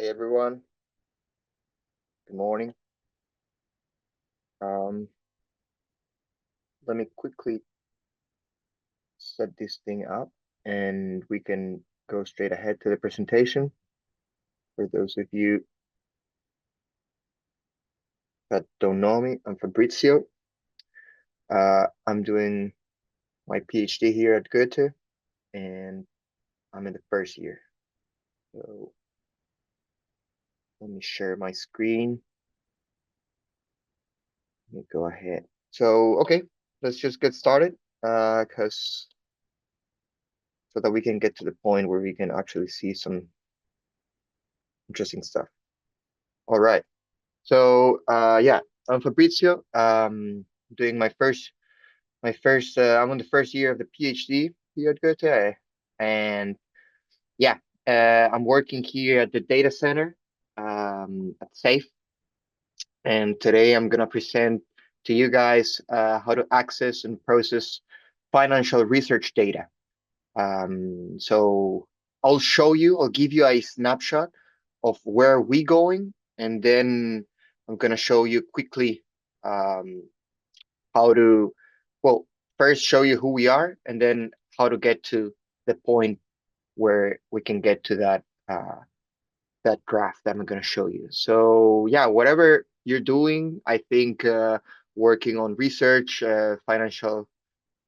Hi everyone. Good morning. Um, Let me quickly set this thing up and we can go straight ahead to the presentation. For those of you that don't know me, I'm Fabrizio. I'm doing my PhD here at Goethe and I'm in the first year. So let me share my screen. Let me go ahead. So, okay, let's just get started because so that we can get to the point where we can actually see some interesting stuff. All right. So yeah, I'm Fabrizio. Doing I'm on the first year of the PhD here at Goethe, and yeah, I'm working here at the data center at SAFE, and today I'm gonna present to you guys how to access and process financial research data. So I'll give you a snapshot of where we going, and then I'm gonna show you quickly um, how to, well, first show you who we are, and then how to get to the point where we can get to that graph that I'm gonna show you. So yeah, whatever you're doing, I think working on research, financial,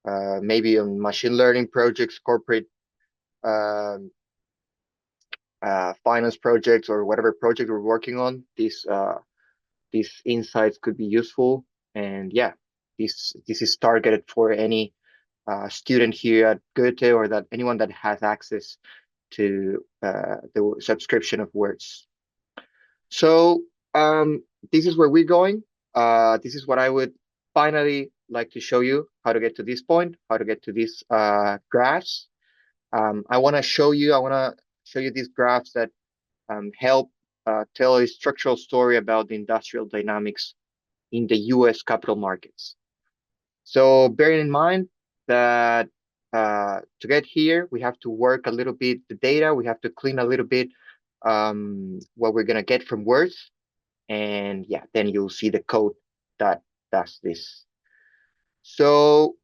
maybe on machine learning projects, corporate um, finance projects or whatever project we're working on, these insights could be useful. And yeah, this is targeted for any student here at Goethe or that anyone that has access to the subscription of words. So this is where we're going. This is what I would finally like to show you, how to get to this point, how to get to these graphs. I want to show you these graphs that help tell a structural story about the industrial dynamics in the US capital markets. So bearing in mind that to get here, we have to work a little bit the data, we have to clean a little bit what we're gonna get from words, and yeah, then you'll see the code that does this. So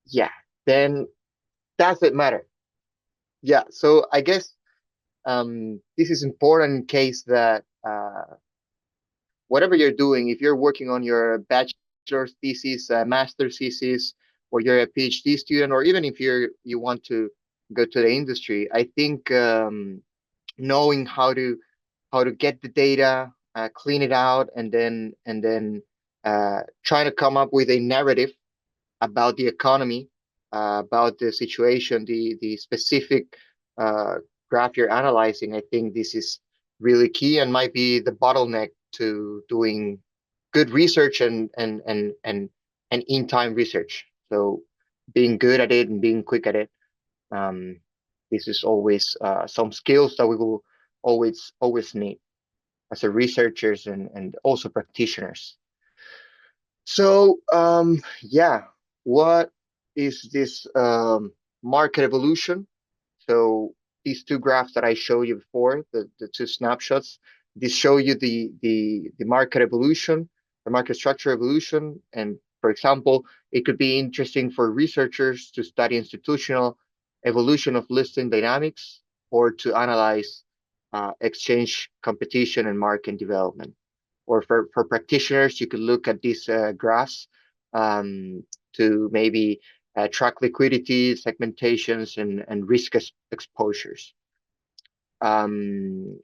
yeah, then does it matter? Yeah, so I guess this is important in case that whatever you're doing, if you're working on your bachelor's thesis, master's thesis, or you're a PhD student, or even if you want to go to the industry, I think knowing how to get the data, clean it out, and then trying to come up with a narrative about the economy, about the situation, the specific uh, graph you're analyzing. I think this is really key and might be the bottleneck to doing good research and in time research. So being good at it and being quick at it. Um, this is always some skills that we will always need as a researchers and also practitioners. So yeah, what is this market evolution? So these two graphs that I showed you before, the two snapshots, these show you the market evolution, the market structure evolution. And for example, it could be interesting for researchers to study institutional evolution of listing dynamics or to analyze exchange competition and market development. Or for practitioners, you could look at these graphs to maybe track liquidity, segmentations, and risk exposures. Um,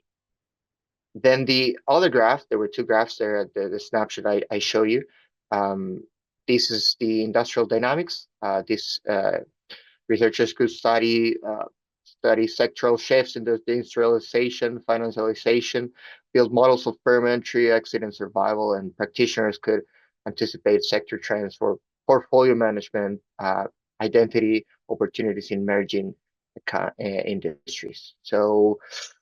then the other graph, there were two graphs there at the snapshot I show you. Um, this is the industrial dynamics. This researchers could study sectoral shifts in the industrialization, financialization, build models of firm entry, exit, and survival, and practitioners could anticipate sector trends for portfolio management, identity opportunities in emerging industries. So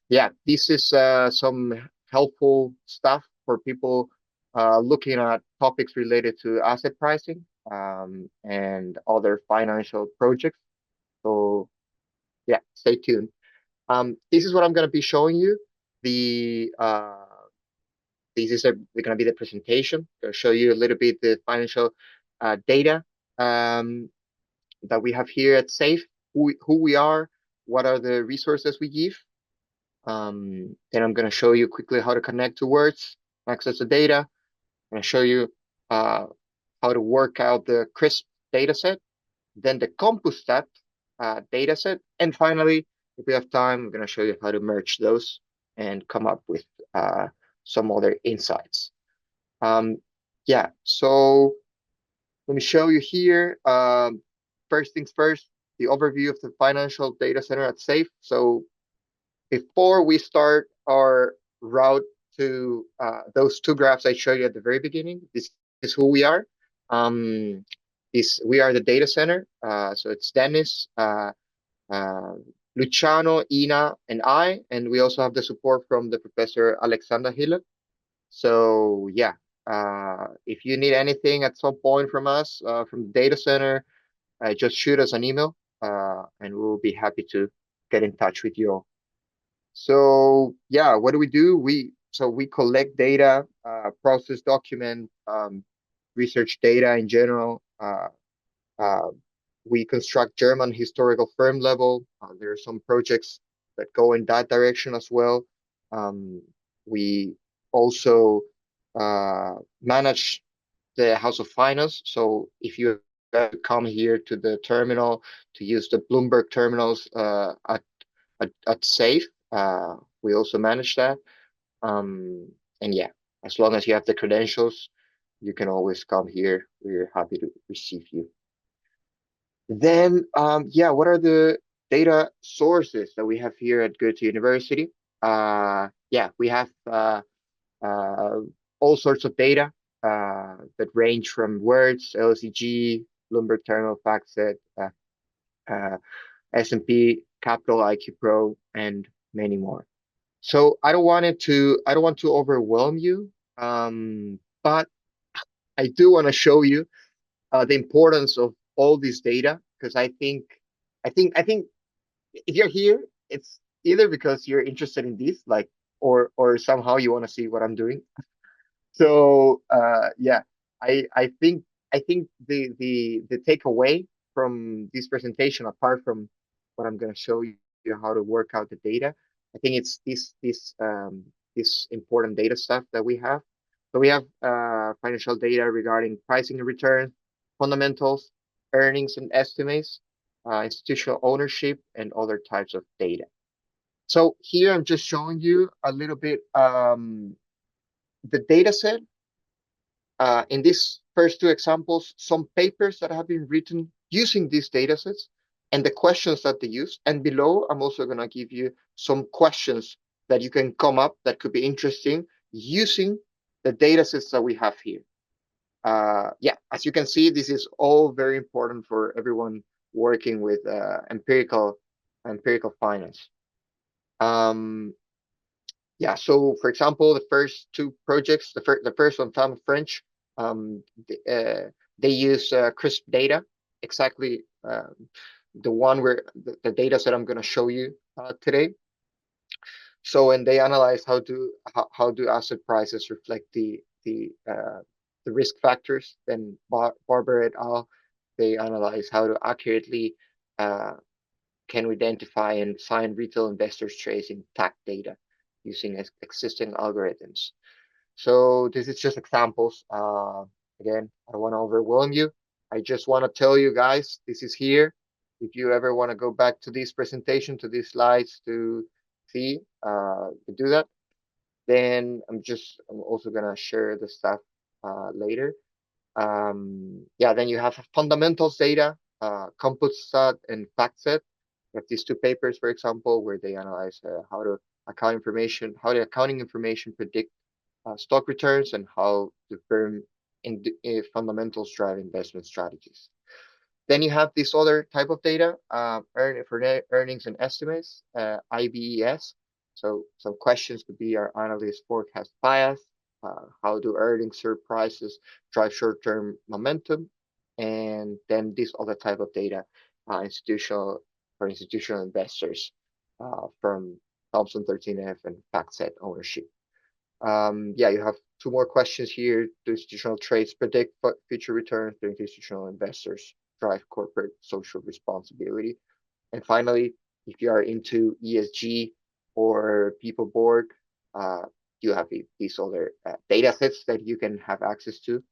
yeah, this is some helpful stuff for people looking at topics related to asset pricing and other financial projects. So yeah, stay tuned. This is what I'm going to be showing you. the these are going to be the presentation. I'm going to show you a little bit the financial data that we have here at SAFE, who we are, what are the resources we give. Then I'm going to show you quickly how to connect to words, access the data. I'm going to show you how to work out the CRISP dataset, then the CompuStat dataset, and finally, if we have time, I'm going to show you how to merge those and come up with some other insights. Yeah, so let me show you here. First things first, the overview of the financial data center at SAFE. So before we start our route to those two graphs I showed you at the very beginning, this is who we are. We are the data center. So it's Dennis, Luciano, Ina, and I. And we also have the support from the Professor Alexander Hille. So yeah, if you need anything at some point from us, from the data center, just shoot us an email, and we'll be happy to get in touch with you all. So yeah, what do? We collect data, process, document, research data in general. Uh, we construct German historical firm level. There are some projects that go in that direction as well. We also manage the House of Finance. So if you come here to the terminal to use the Bloomberg terminals at SAFE, we also manage that. And yeah, as long as you have the credentials, you can always come here. We're happy to receive you. Then, yeah, what are the data sources that we have here at Goethe University? Yeah, we have all sorts of data that range from words, LCG, Bloomberg Terminal, FactSet, S&P, Capital, IQ Pro, and many more. So I don't want to overwhelm you, but I do want to show you the importance of all this data, because I think if you're here, it's either because you're interested in this, like, or somehow you want to see what I'm doing. So yeah, I think the takeaway from this presentation, apart from what I'm going to show you how to work out the data, I think it's this important data stuff that we have. So we have financial data regarding pricing and return, fundamentals, earnings and estimates, institutional ownership, and other types of data. So here I'm just showing you a little bit the data set. In these first two examples, some papers that have been written using these datasets and the questions that they use. And below, I'm also going to give you some questions that you can come up that could be interesting using the datasets that we have here. Yeah, as you can see, this is all very important for everyone working with empirical finance. Yeah, so for example, the first two projects, the first one, Time of French, they use CRISP data, exactly the one where the data set I'm going to show you today. So, and they analyze how do asset prices reflect the risk factors. Then Barber et al. They analyze how to accurately can we identify and find retail investors tracing TAC data using existing algorithms. So this is just examples. Again, I don't want to overwhelm you. I just want to tell you guys, this is here. If you ever want to go back to this presentation, to these slides to see, to do that, then I'm also going to share the stuff later. Yeah, then you have fundamentals data, CompuStat and FactSet. You have these two papers, for example, where they analyze how the accounting information predict stock returns and how the firm fundamentals drive investment strategies. Then you have this other type of data, earnings and estimates, IBES. So some questions could be, our analyst forecast bias? How do earnings surprises drive short-term momentum? And then this other type of data, institutional investors from Thompson 13F, and FactSet ownership. Yeah, you have two more questions here. Do institutional trades predict future returns? Do institutional investors drive corporate social responsibility? And finally, if you are into ESG or people board, you have these other data sets that you can have access to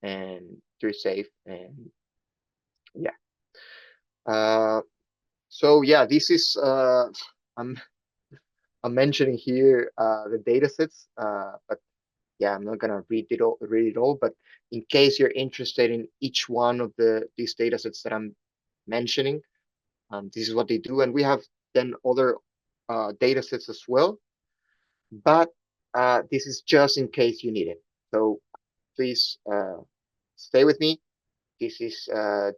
and through safe. And yeah. So yeah, this is I'm I'm mentioning here the data sets, but yeah, I'm not gonna read it all, but in case you're interested in each one of these data sets that I'm mentioning, this is what they do, and we have then other data sets as well, but this is just in case you need it. So please stay with me. This is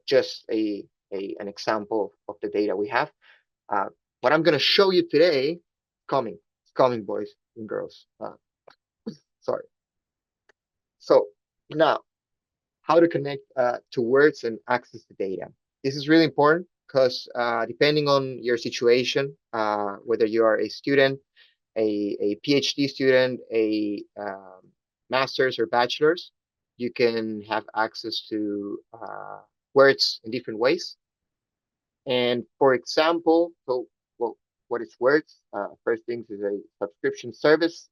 just an example of the data we have. Uh, what I'm gonna show you today, it's coming, boys and girls. Sorry. So now, how to connect to words and access the data. This is really important because depending on your situation, whether you are a student, a PhD student, a master's or bachelor's, you can have access to words in different ways. And for example, so well, what is words? First things is a subscription service.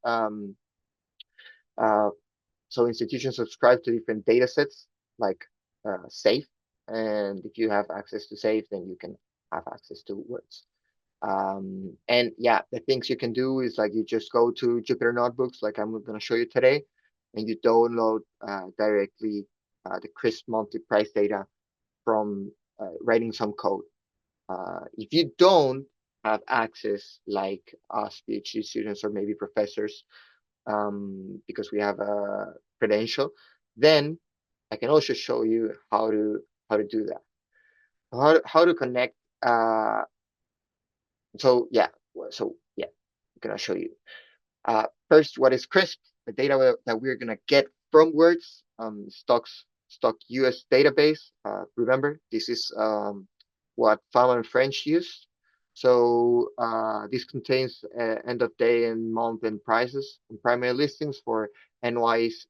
Uh, So institutions subscribe to different data sets like Safe. And if you have access to Safe, then you can have access to words. And yeah, the things you can do is like you just go to Jupyter Notebooks, like I'm going to show you today, and you download directly the crisp monthly price data from writing some code. If you don't have access, like us PhD students or maybe professors, because we have a credential, then I can also show you how to do that. How to connect. So yeah, I'm gonna show you. First, what is CRISP? The data that we're gonna get from words, stock US database. Remember, this is what Fama and French use. So this contains end of day and month end prices and primary listings for NYSE,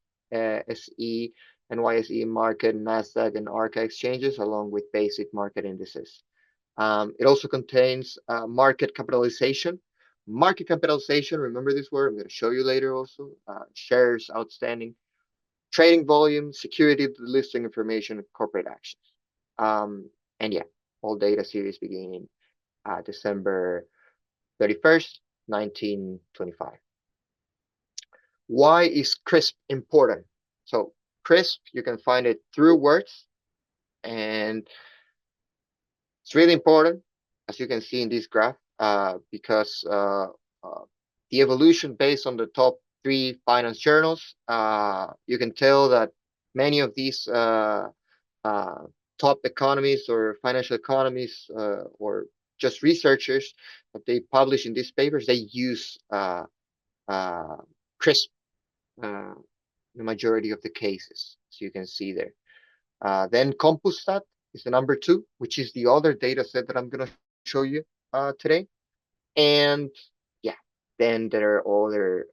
NYSE market, NASDAQ, and ARCA exchanges, along with basic market indices. It also contains market capitalization. Market capitalization, remember this word, I'm going to show you later also. Shares outstanding, trading volume, security listing information, and corporate actions. And yeah, all data series beginning December 31st, 1925. Why is CRISP important? So CRISP, you can find it through words, and it's really important, as you can see in this graph, because the evolution based on the top 3 finance journals, you can tell that many of these top economists or financial economists or just researchers that they publish in these papers, they use CRISP the majority of the cases, as you can see there. Then Compustat is the number 2, which is the other data set that I'm going to show you today. And yeah, then there are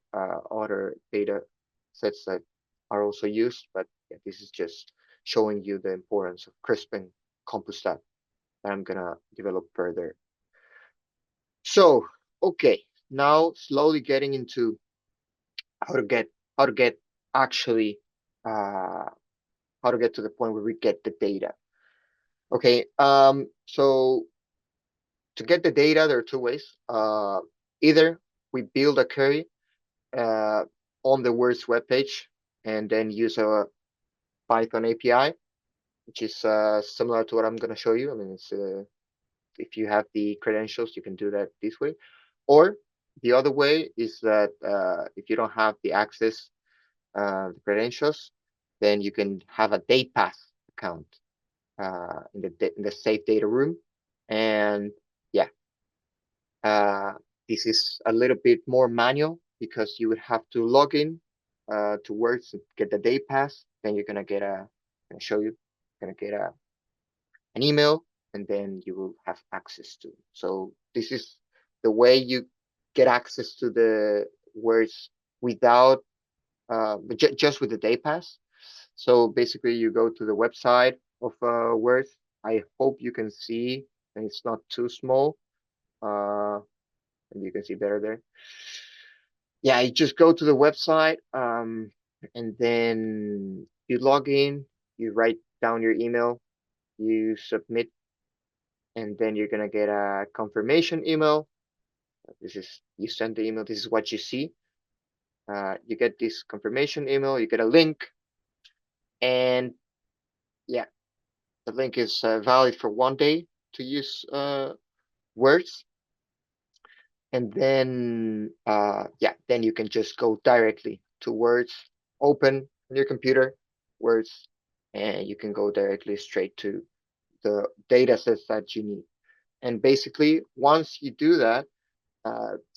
other data sets that are also used, but yeah, this is just showing you the importance of CRISP and Compustat that I'm gonna develop further. So, okay, now slowly getting into how to get actually how to get to the point where we get the data. Okay, so to get the data, there are 2 ways. Either we build a query uh, on the Words webpage and then use a Python API, which is similar to what I'm going to show you. I mean, it's if you have the credentials, you can do that this way. Or the other way is that if you don't have the access, the credentials, then you can have a DataPath account in the safe data room. And yeah, this is a little bit more manual because you would have to log in to Words to get the day pass. Then you're gonna get I'm gonna show you, gonna get an email, and then you will have access to. So this is the way you get access to the words without just with the day pass. So basically, you go to the website of Worth. I hope you can see, and it's not too small. And you can see better there. Yeah, you just go to the website, and then you log in, you write down your email, you submit, and then you're gonna get a confirmation email. This is you send the email. This is what you see. You get this confirmation email. You get a link, and yeah, the link is valid for 1 day to use Words, and then yeah, then you can just go directly to Words, open on your computer, Words, and you can go directly straight to the data sets that you need. And basically, once you do that,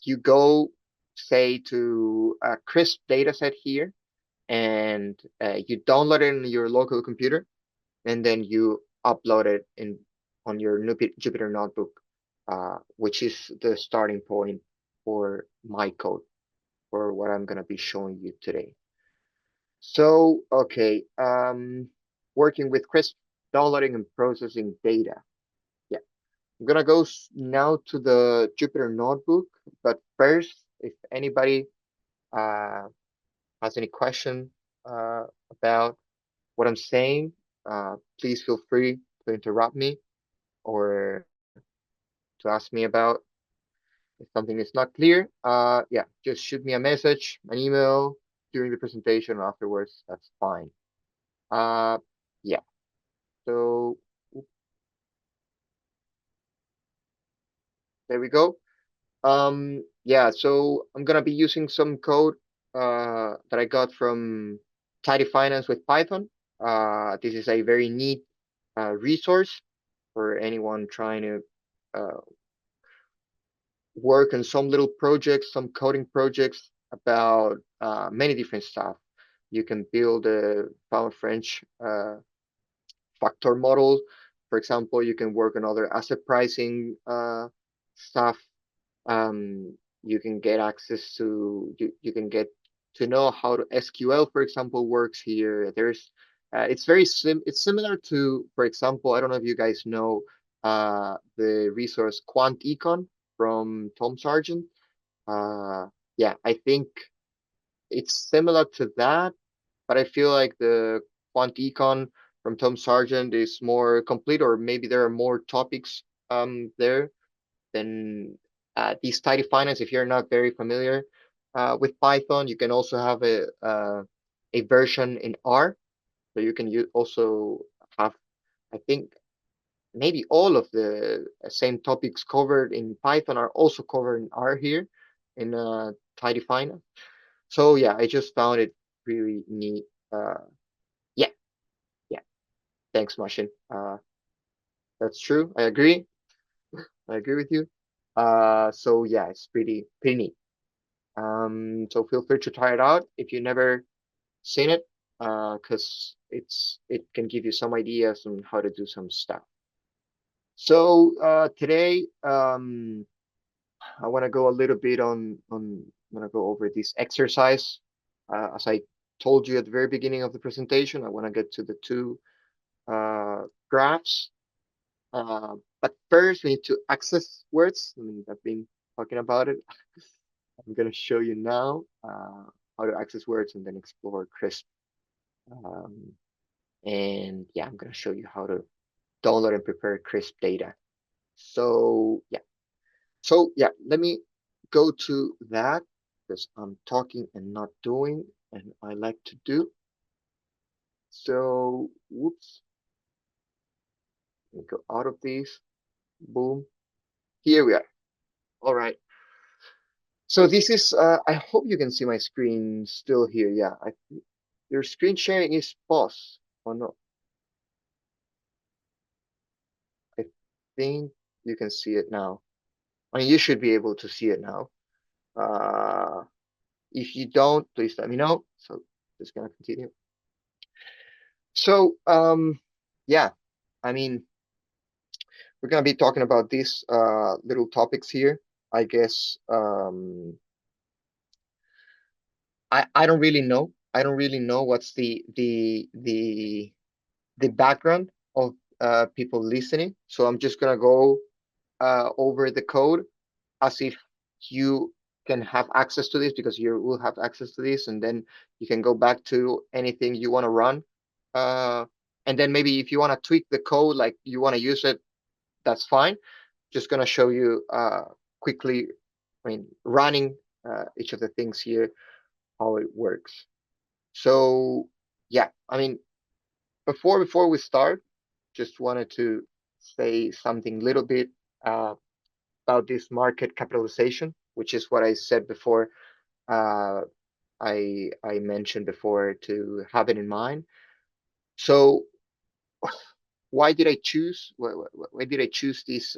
you go say to a crisp data set here, and you download it in your local computer, and then you upload it in on your Jupyter notebook, which is the starting point for my code for what I'm gonna be showing you today. So, okay, working with Crisp, downloading and processing data. Yeah, I'm gonna go now to the Jupyter notebook, but first, if anybody uh, has any question about what I'm saying, please feel free to interrupt me or to ask me about if something is not clear. Yeah, just shoot me a message, an email during the presentation or afterwards. That's fine. Uh, yeah. So there we go. Yeah. So I'm gonna be using some code that I got from Tidy Finance with Python. This is a very neat resource for anyone trying to work on some little projects, some coding projects about many different stuff. You can build a French factor model. For example, you can work on other asset pricing stuff. You can get access to, you can get to know how to SQL, for example, works here. It's it's similar to, for example, I don't know if you guys know the resource Quant Econ from Tom Sargent. Uh, yeah, I think it's similar to that, but I feel like the Quant Econ from Tom Sargent is more complete, or maybe there are more topics there than these tidy finance. If you're not very familiar with Python, you can also have a version in R, so you can also have, I think, maybe all of the same topics covered in Python are also covered in R here in tidy finance. So yeah, I just found it really neat. Yeah, yeah. Thanks, Martin. That's true. I agree. I agree with you. So yeah, it's pretty neat. So feel free to try it out if you never seen it, because it can give you some ideas on how to do some stuff. So today, I want to go a little bit I'm gonna go over this exercise. As I told you at the very beginning of the presentation, I want to get to the two graphs. But first, we need to access words. I mean, I've been talking about it. I'm gonna show you now how to access words and then explore Crisp. Um, and yeah, I'm gonna show you how to download and prepare Crisp data. So yeah, let me go to that because I'm talking and not doing, and I like to do. So whoops, let me go out of these. Boom. Here we are. All right. So this is, I hope you can see my screen still here. Yeah, your screen sharing is paused. Oh no, I think you can see it now. I mean, you should be able to see it now. Uh, if you don't, please let me know. So just gonna continue. So, yeah, I mean, we're gonna be talking about these little topics here. I guess I don't really know. I don't really know what's the background of people listening. So I'm just gonna go over the code as if you can have access to this, because you will have access to this, and then you can go back to anything you want to run. Uh, and then maybe if you want to tweak the code, like you want to use it, that's fine. Just gonna show you quickly, I mean, running each of the things here, how it works. So yeah, I mean, before we start, just wanted to say something little bit uh, about this market capitalization, which is what I said before. Uh, I mentioned before to have it in mind. So why did I choose? Why did I choose this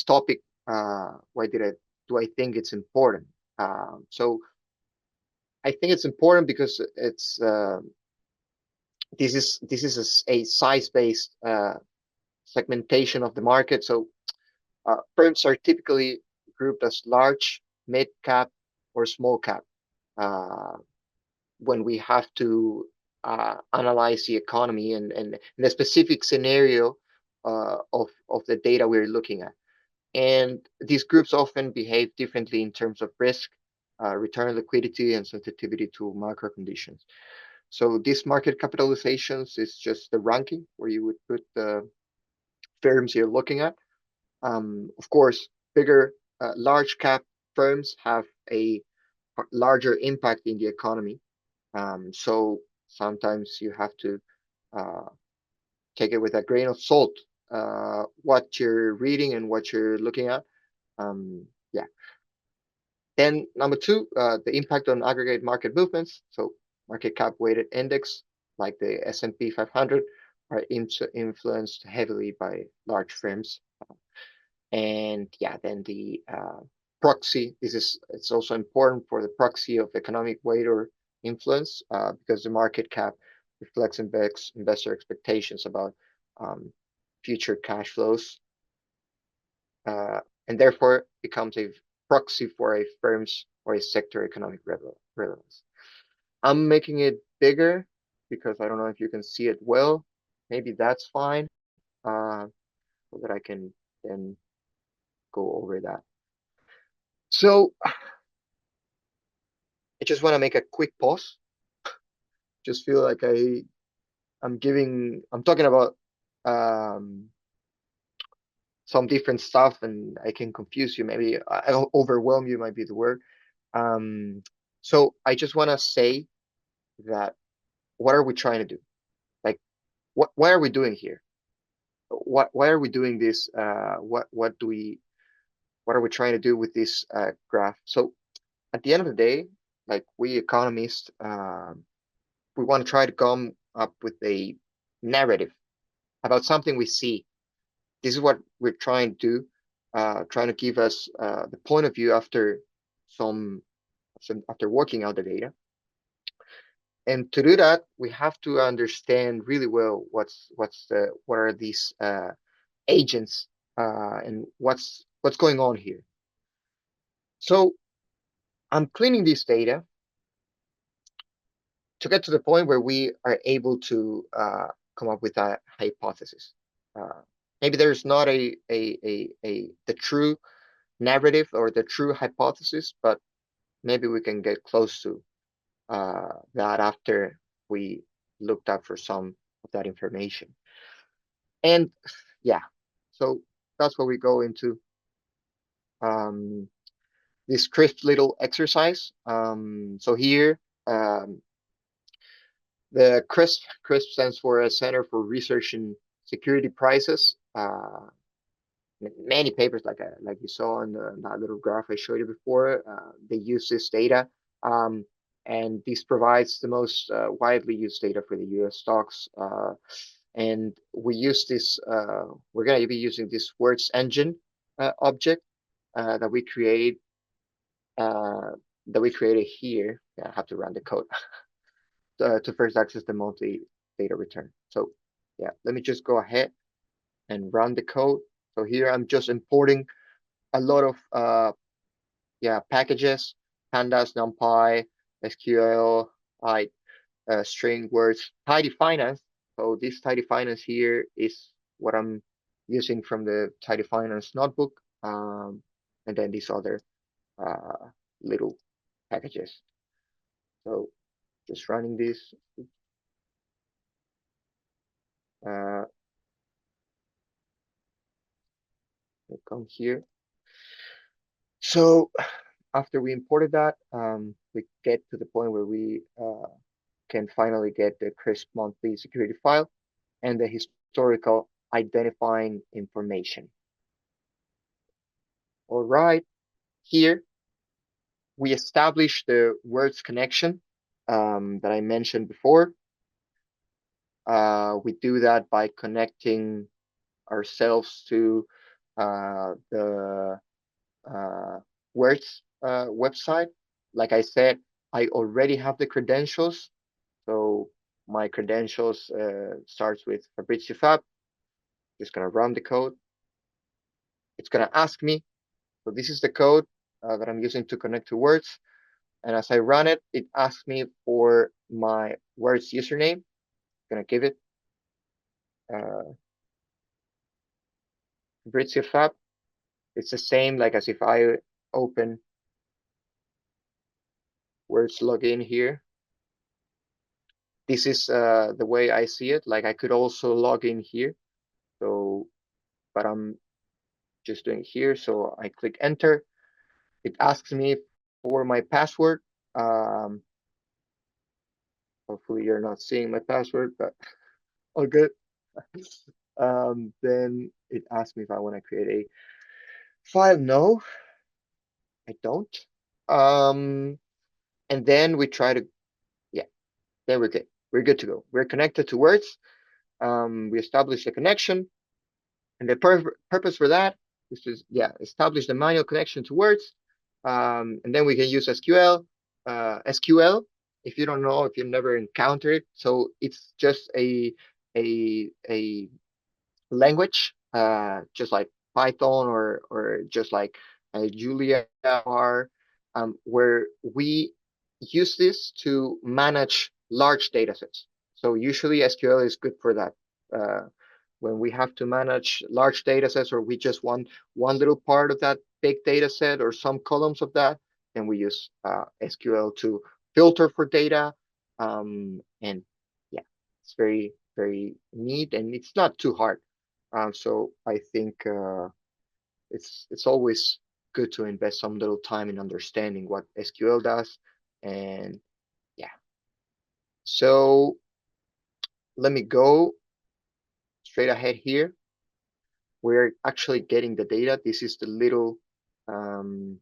topic? Why did I do I think it's important? So I think it's important because it's this is a size-based segmentation of the market. So firms are typically grouped as large, mid cap, or small cap uh, when we have to analyze the economy and the specific scenario of the data we're looking at. And these groups often behave differently in terms of risk, return liquidity, and sensitivity to macro conditions. So these market capitalizations is just the ranking where you would put the firms you're looking at. Of course, bigger, large cap firms have a larger impact in the economy. So sometimes you have to uh, take it with a grain of salt, what you're reading and what you're looking at. Yeah. Then number two, the impact on aggregate market movements. So market cap weighted index, like the S&P 500, are influenced heavily by large firms. And yeah, then the proxy. It's also important for the proxy of economic weight or influence, because the market cap reflects investor expectations about um, future cash flows, uh, and therefore becomes a proxy for a firm's or a sector economic relevance. I'm making it bigger because I don't know if you can see it well. Maybe that's fine, so that I can then go over that. So I just want to make a quick pause. Just feel like I'm talking about um, some different stuff, and I can confuse you. Maybe I overwhelm you might be the word. Um, so I just want to say that what are we trying to do? Like, why are we doing here? Why are we doing this? What are we trying to do with this graph? So at the end of the day, like we economists, we want to try to come up with a narrative about something we see. This is what we're trying to do, trying to give us the point of view some, after working out the data. And to do that, we have to understand really well what are these agents, and what's going on here. So I'm cleaning this data to get to the point where we are able to come up with a hypothesis. Uh, Maybe there's not the true narrative or the true hypothesis, but maybe we can get close to that after we looked up for some of that information. And yeah, so that's what we go into um, this crisp little exercise. So here, um, the CRISP stands for a Center for Research in Security Prices. Many papers, like you saw in that little graph I showed you before, they use this data, um, and this provides the most widely used data for the U.S. stocks. And we use this. We're going to be using this words engine object that we create uh, that we created here. Yeah, I have to run the code to first access the monthly data return. So yeah, let me just go ahead and run the code. So here I'm just importing a lot of packages, pandas, numpy, SQL, string words, tidy finance. So this tidy finance here is what I'm using from the tidy finance notebook, and then these other uh, little packages. So just running this. Uh, come here. So after we imported that, we get to the point where we can finally get the crisp monthly security file and the historical identifying information. All right, here we establish the words connection that I mentioned before. We do that by connecting ourselves to the words website. Like I said, I already have the credentials. So my credentials starts with Fabrizio Fab. Just gonna run the code. It's gonna ask me. So this is the code that I'm using to connect to words. And as I run it, it asks me for my words username. I'm gonna give it uh, Fabrizio Fab. It's the same like as if I open words login here. This is the way I see it. Like I could also log in here. So, but I'm just doing here. So I click enter. It asks me for my password. Um, hopefully you're not seeing my password, but all good. Then it asks me if I want to create a file. No, I don't. Um, and then we try to, yeah, then we're good. We're good to go. We're connected to words. We establish a connection. And the purpose for that is to, establish the manual connection to words. And then we can use SQL. SQL, if you don't know, if you've never encountered it, so it's just a language, just like Python or just like Julia R, where we use this to manage large data sets. So usually SQL is good for that. When we have to manage large data sets or we just want one little part of that big data set or some columns of that, then we use SQL to filter for data. And yeah, it's very, very neat and it's not too hard. So I think it's always good to invest some little time in understanding what SQL does. And yeah, so let me go straight ahead here. We're actually getting the data. This is um,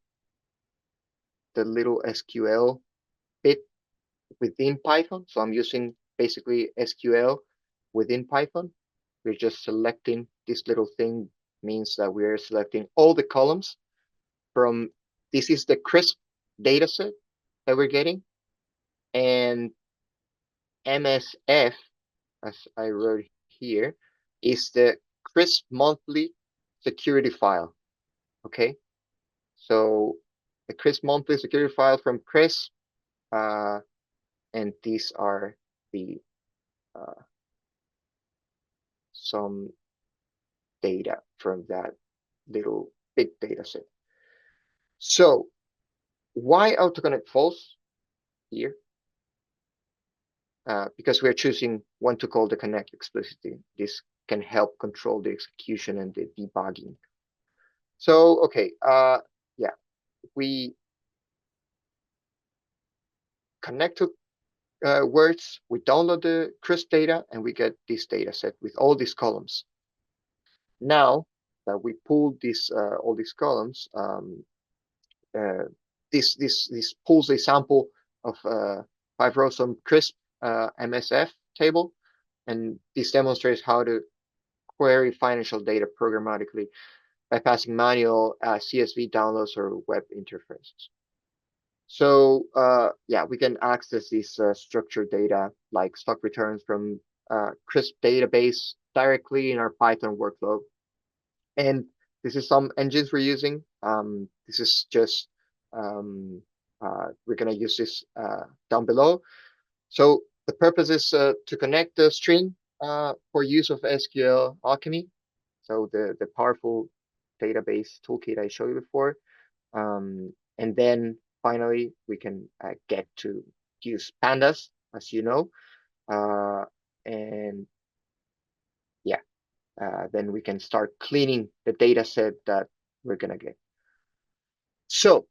the little SQL bit within Python. So I'm using basically SQL within Python. We're just selecting this little thing means that we're selecting all the columns from, this is the crisp data set that we're getting. And MSF, as I wrote here, is the crisp monthly security file. Okay. So the crisp monthly security file from Crisp, and these are the some data from that little big data set. So why autoconnect false here? Because we're choosing when to call the connect explicitly. This can help control the execution and the debugging. So, okay, yeah, we connect to words, we download the crisp data, and we get this data set with all these columns. Now that we pull this all these columns, uh, this pulls a sample of 5 rows from crisp MSF table, and this demonstrates how to query financial data programmatically by passing manual CSV downloads or web interfaces. So yeah, we can access this structured data like stock returns from crisp database directly in our Python workflow. And this is some engines we're using. This is just we're gonna use this down below. So the purpose is to connect the string for use of SQL Alchemy. So the powerful database toolkit I showed you before. And then finally we can get to use pandas, as you know. Uh, and yeah, then we can start cleaning the data set that we're gonna get. So,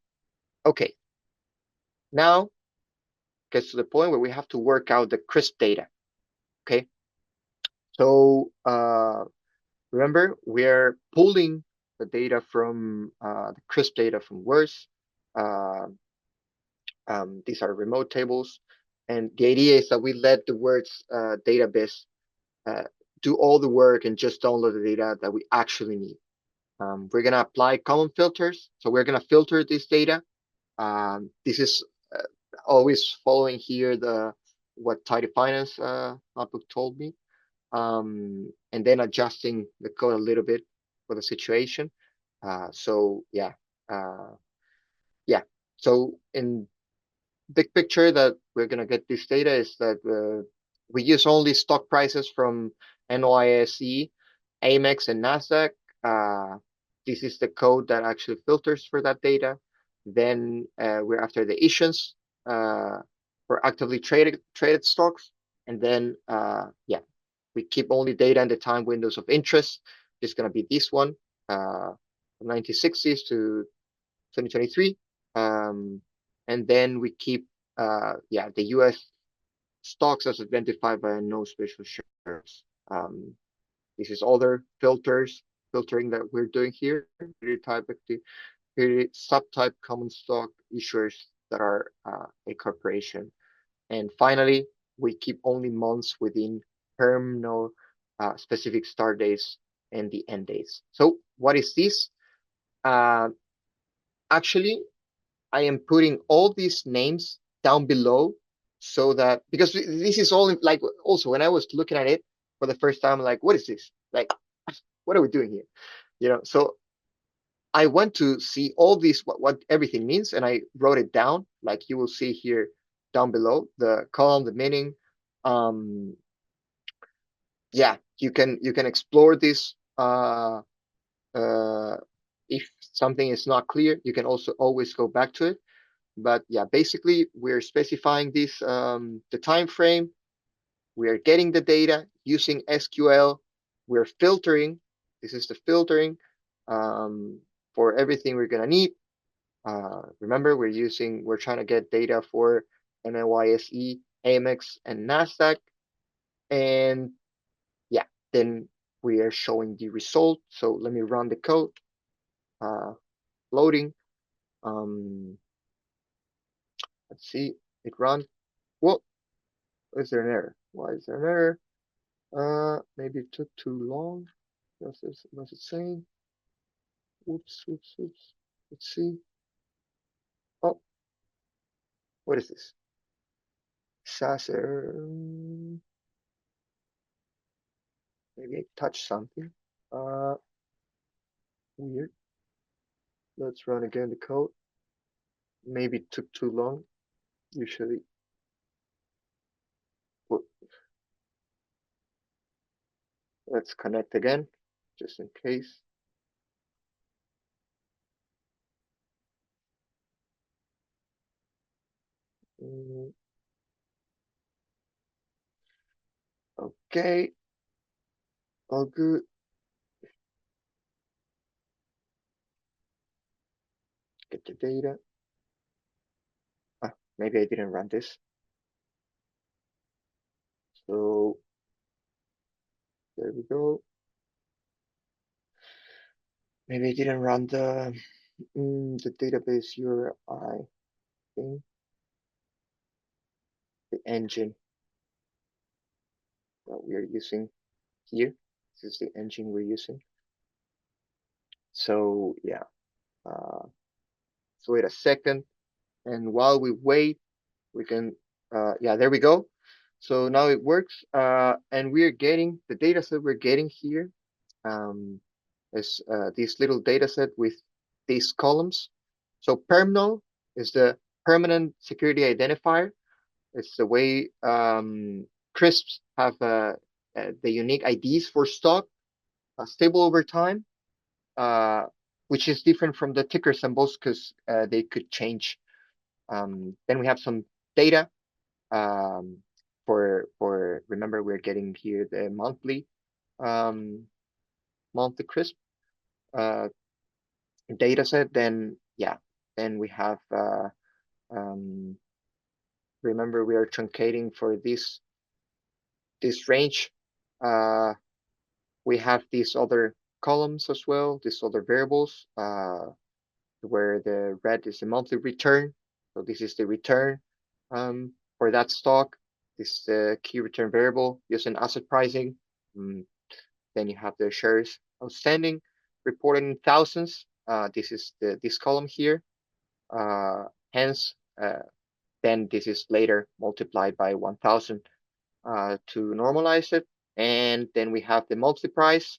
okay, now gets to the point where we have to work out the crisp data. Okay, so remember we're pulling the data from the crisp data from WRDS. Uh, these are remote tables, and the idea is that we let the WRDS database uh, do all the work and just download the data that we actually need. We're gonna apply common filters, so we're gonna filter this data. This is uh, always following here the what Tidy Finance notebook told me, and then adjusting the code a little bit for the situation. So yeah, uh, yeah. So in big picture that we're gonna get this data is that we use only stock prices from NYSE, Amex, and Nasdaq. Uh, this is the code that actually filters for that data. Then we're after the issuance for actively traded stocks, and then yeah, we keep only data in the time windows of interest. It's gonna be this one, uh, 1960s to 2023. Um, and then we keep yeah, the US stocks as identified by no special shares. This is other filtering that we're doing here. Type subtype common stock issuers that are a corporation. And finally, we keep only months within terminal specific start dates and the end dates. So what is this? Uh, Actually, I am putting all these names down below so that because this is all like also when I was looking at it for the first time, like, what is this? Like, what are we doing here? So I went to see all these what everything means, and I wrote it down, like you will see here down below, the column, the meaning. Um, yeah, you can explore this. Uh, if something is not clear, you can also always go back to it. But yeah, basically we're specifying this the time frame. We are getting the data using SQL. We're filtering. This is the filtering um, for everything we're gonna need. Remember, we're trying to get data for NYSE, AMEX, and Nasdaq, and yeah, then we are showing the result. So let me run the code. Uh, Loading. Um, let's see, it run. Well, is there an error? Why is there an error? Maybe it took too long. Was it saying? Oops, oops, oops. Let's see. Oh, what is this? SAS error. Maybe I touched something. Uh, Weird. Let's run again the code. Maybe it took too long. Usually, well, let's connect again, just in case. Mm, okay, all good. Get the data. Maybe I didn't run this. So there we go. Maybe I didn't run the database URI thing, the engine that we are using here. This is the engine we're using. So yeah, so wait a second. And while we wait, we can, yeah, there we go. So now it works. And we're getting the data set we're getting here is this little data set with these columns. So permno is the permanent security identifier. It's the way CRISPs have the unique IDs for stock, stable over time, uh, which is different from the ticker symbols because they could change. Then we have some data um, for remember we're getting here the um, monthly CRISP uh, data set. Then yeah, then we have um, remember we are truncating for this range. Uh, we have these other columns as well, these other variables, where the red is the monthly return. So this is the return for that stock. This is the key return variable using asset pricing. Then you have the shares outstanding reported in thousands. This is this column here. Hence, then this is later multiplied by 1,000 to normalize it. And then we have the monthly price,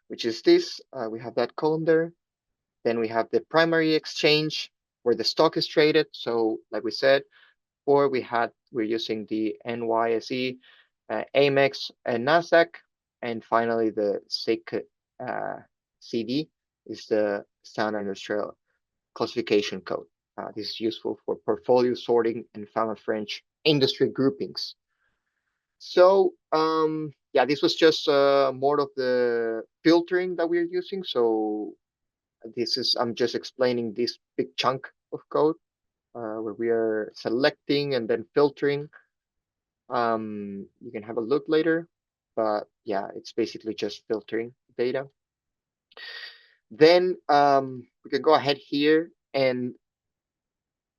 which is this. We have that column there. Then we have the primary exchange where the stock is traded. So like we said, before we're using the NYSE, Amex, and Nasdaq. And finally, the SIC CD is the Standard Industrial Classification Code. This is useful for portfolio sorting and French industry groupings. So yeah, this was just more of the filtering that we're using. So I'm just explaining this big chunk of code where we are selecting and then filtering. You can have a look later, but yeah, it's basically just filtering data. Then we can go ahead here and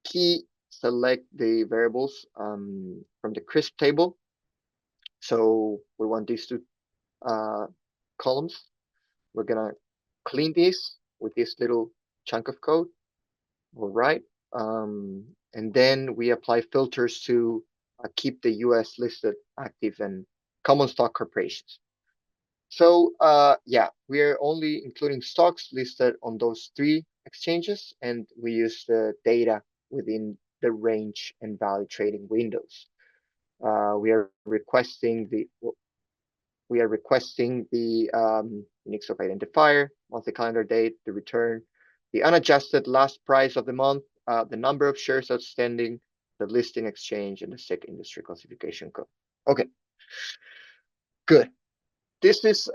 key select the variables from the CRISP table. So we want these two columns. We're gonna clean this with this little chunk of code. All right. And then we apply filters to keep the US listed active and common stock corporations. So yeah, we're only including stocks listed on those three exchanges, and we use the data within the range and value trading windows. We are requesting the unique stock identifier, monthly calendar date, the return, the unadjusted last price of the month, the number of shares outstanding, the listing exchange, and the SIC industry classification code. Okay, good. This is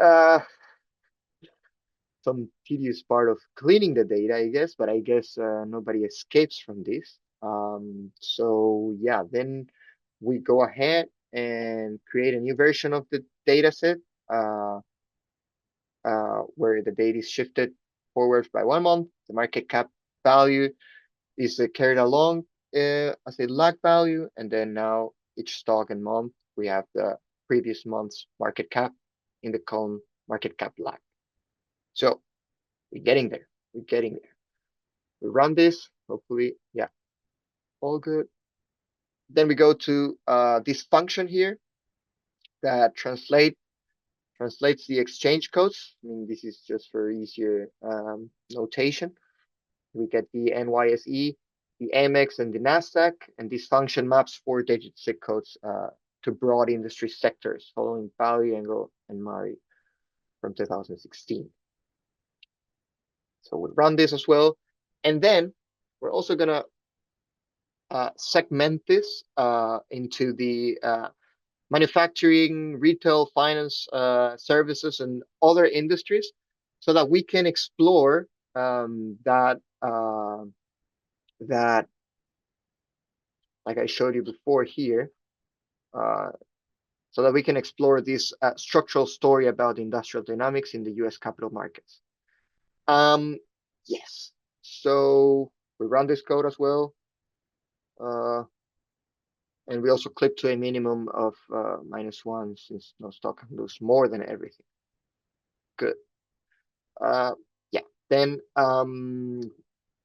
some tedious part of cleaning the data, I guess, but I guess nobody escapes from this. So yeah, then we go ahead and create a new version of the data set where the date is shifted forward by 1 month. The market cap value is carried along as a lag value, and then now each stock and month we have the previous month's market cap in the column market cap lag. So we're getting there. We're getting there. We run this, hopefully, yeah, all good. Then we go to this function here that translates the exchange codes. I mean, this is just for easier notation. We get the NYSE, the Amex, and the Nasdaq, and this function maps 4-digit SIC codes to broad industry sectors following Value, Engel, and Mari from 2016. So we run this as well. And then we're also gonna segment this into the manufacturing, retail, finance, services, and other industries so that we can explore that, like I showed you before here, so that we can explore this structural story about industrial dynamics in the US capital markets. Yes, so we run this code as well. And we also clip to a minimum of -1 since no stock can lose more than everything. Good. Yeah.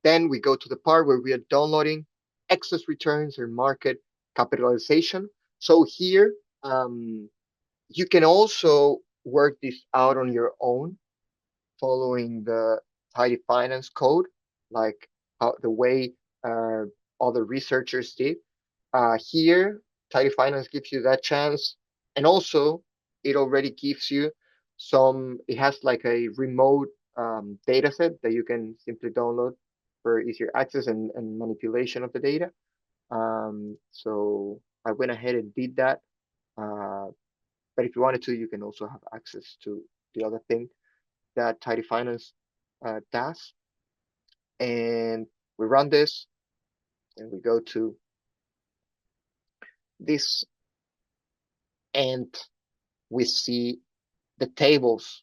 Then we go to the part where we are downloading excess returns or market capitalization. So here you can also work this out on your own, following the tidy finance code, like how the way other researchers did. Here, tidy finance gives you that chance, and also it already gives you some. It has like a remote data set that you can simply download for easier access and manipulation of the data. So I went ahead and did that. Uh, but if you wanted to, you can also have access to the other thing that Tidy Finance does. And we run this, and we go to this, and we see the tables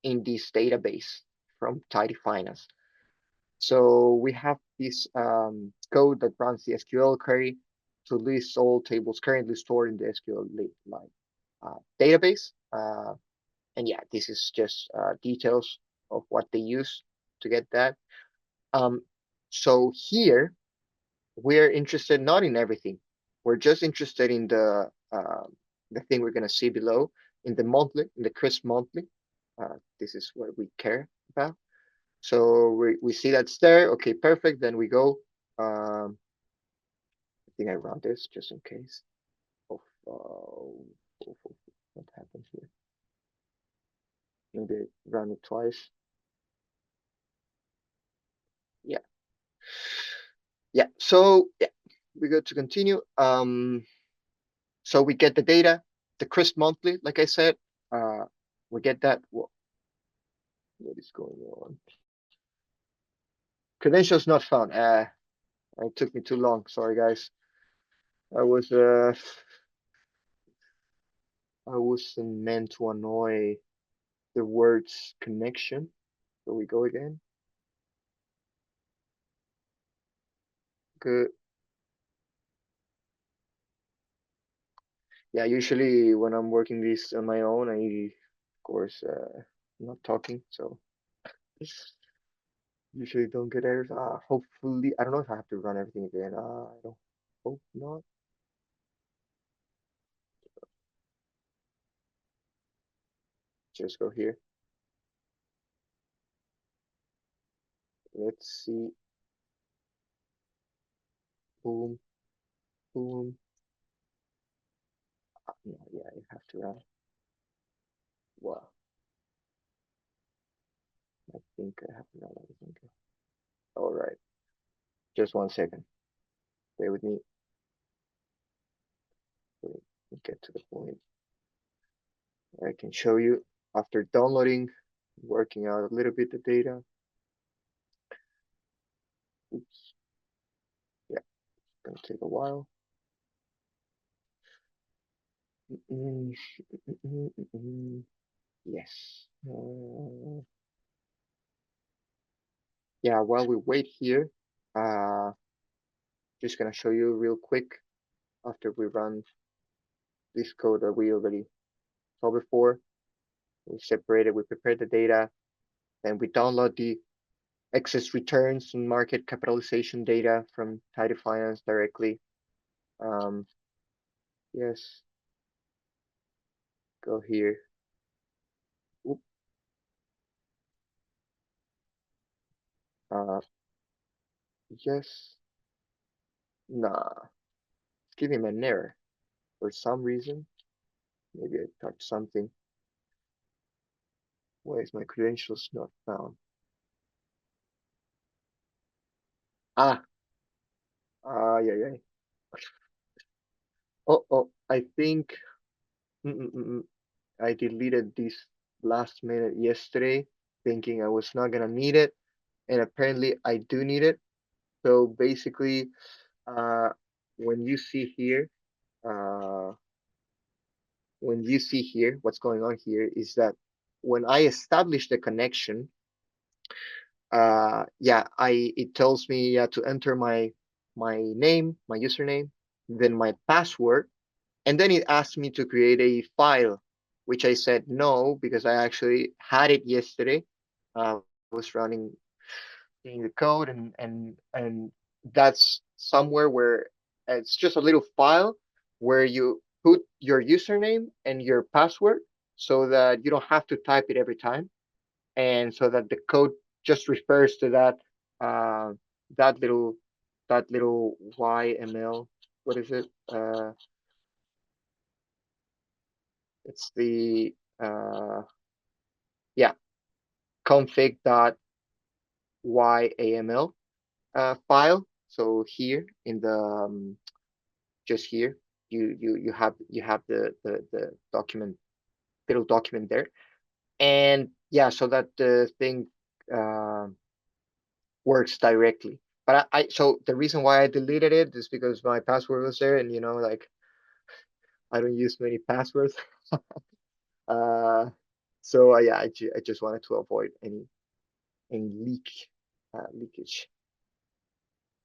in this database from Tidy Finance. So we have this code that runs the SQL query to list all tables currently stored in the SQL database. And yeah, this is just details of what they use to get that. So here we're interested not in everything. We're just interested in the thing we're gonna see below in the monthly, in the crisp monthly. This is what we care about. So we see that's there. Okay, perfect. Then we go. I think I run this just in case of what happened here. Maybe I run it twice. Yeah. Yeah. So yeah, we go to continue. So we get the data, the crisp monthly, like I said. Uh, we get that. What is going on? Credentials not found. It took me too long. Sorry, guys. I was I wasn't meant to annoy the words connection. So we go again. Good. Yeah, usually when I'm working this on my own, of course, not talking, so usually don't get errors. Hopefully, I don't know if I have to run everything again. I don't hope not. Just go here. Let's see. Boom, boom. No, yeah, you have to run. Wow, I think I have to run everything. All right, just 1 second. Stay with me. Let me get to the point. I can show you after downloading, working out a little bit the data. Oops. Yeah, it's gonna take a while. Mm, Yes. Yeah, while we wait here, uh, just gonna show you real quick after we run this code that we already saw before. We separated, we prepared the data, then we download the excess returns and market capitalization data from Tidy Finance directly. Um, yes, go here. Oop. Uh, yes. Nah, it's giving me an error for some reason. Maybe I touched something. Why is my credentials not found? Ah, yeah, yeah. Oh, I think mm, mm, mm, mm, I deleted this last minute yesterday, thinking I was not gonna need it, and apparently I do need it. So basically, uh, when you see here, uh, what's going on here is that when I establish the connection, yeah, it tells me to enter my name, my username, then my password, and then it asked me to create a file, which I said no because I actually had it yesterday. I was running in the code, and that's somewhere where it's just a little file where you put your username and your password so that you don't have to type it every time, and so that the code just refers to uh, that little YML. What is it? It's the yeah, config.yaml file. So here in the just here, you have the document, little document there, and yeah, so that the thing uh, works directly. But so the reason why I deleted it is because my password was there, and like I don't use many passwords. uh, so yeah, I just wanted to avoid any leakage.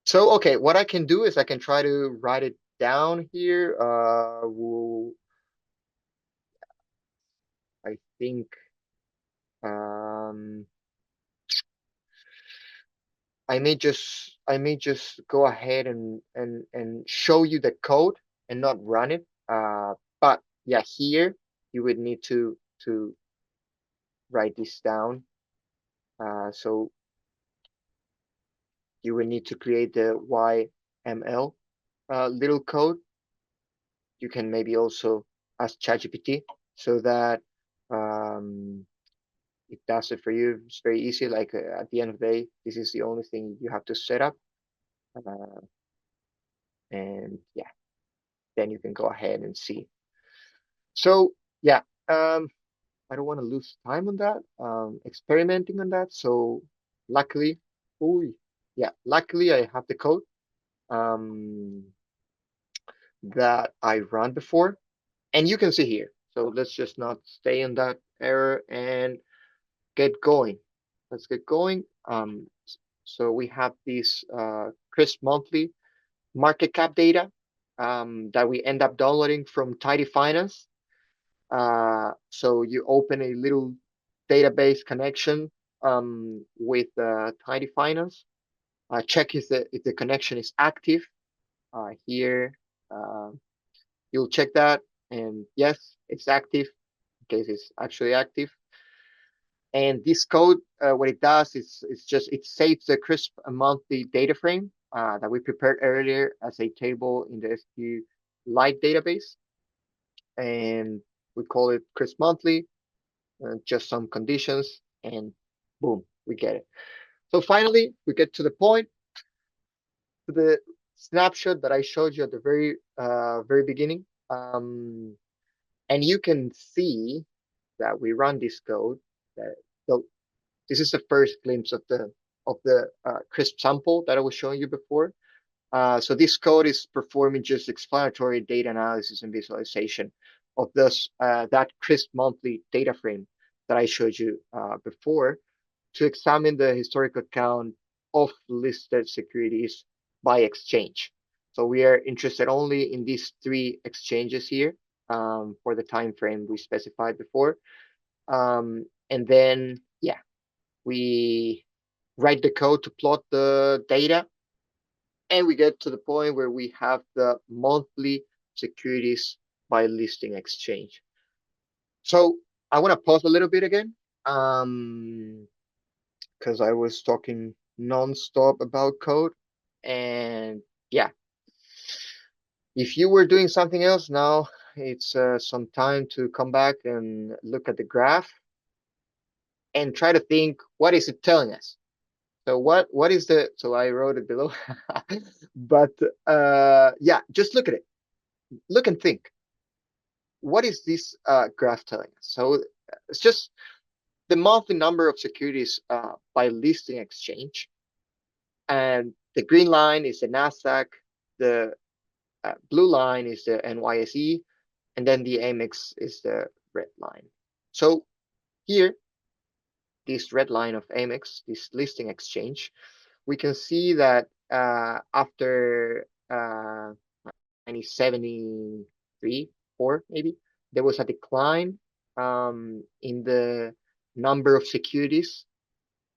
So okay, what I can do is I can try to write it down here. I think um, I may just go ahead and show you the code and not run it. But yeah, here you would need to write this down. So you would need to create the YML little code. You can maybe also ask ChatGPT so that um, it does it for you. It's very easy. Like at the end of the day, this is the only thing you have to set up. Uh, and yeah, then you can go ahead and see. So yeah, I don't want to lose time on that, experimenting on that. So luckily, oh yeah, luckily I have the code um, that I run before, and you can see here. So let's just not stay in that error and get going. Let's get going. So we have this crisp monthly market cap data that we end up downloading from Tidy Finance. So you open a little database connection with Tidy Finance. Check if the connection is active. Here, uh, you'll check that, and yes, it's active. In case it's actually active. And this code, what it does is it saves the crisp monthly data frame that we prepared earlier as a table in the SQLite database, and we call it crisp monthly. Just some conditions, and boom, we get it. So finally, we get to the point, to the snapshot that I showed you at the very beginning. And you can see that we run this code. That, so this is the first glimpse of the crisp sample that I was showing you before. So this code is performing just explanatory data analysis and visualization of that crisp monthly data frame that I showed you before, to examine the historical count of listed securities by exchange. So we are interested only in these three exchanges here for the time frame we specified before. And then, yeah, we write the code to plot the data, and we get to the point where we have the monthly securities by listing exchange. So I want to pause a little bit again, because I was talking nonstop about code. And yeah, if you were doing something else now, it's some time to come back and look at the graph and try to think, what is it telling us? So what is the, so I wrote it below, but yeah, just look at it. Look and think. What is this graph telling us? So it's just the monthly number of securities by listing exchange. And the green line is the NASDAQ, the blue line is the NYSE, and then the AMEX is the red line. So here, this red line of AMEX, this listing exchange, we can see that after 1973, 4 maybe, there was a decline in the number of securities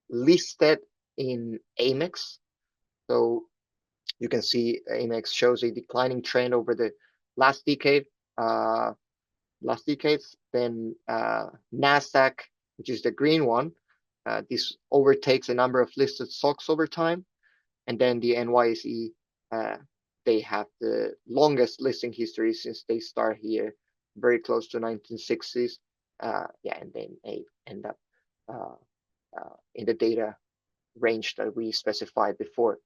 listed in AMEX. So you can see AMEX shows a declining trend over the last decade, last decades. Then NASDAQ, which is the green one, This overtakes a number of listed stocks over time. And then the NYSE, they have the longest listing history since they start here, very close to 1960s. Yeah, and then they end up in the data range that we specified before.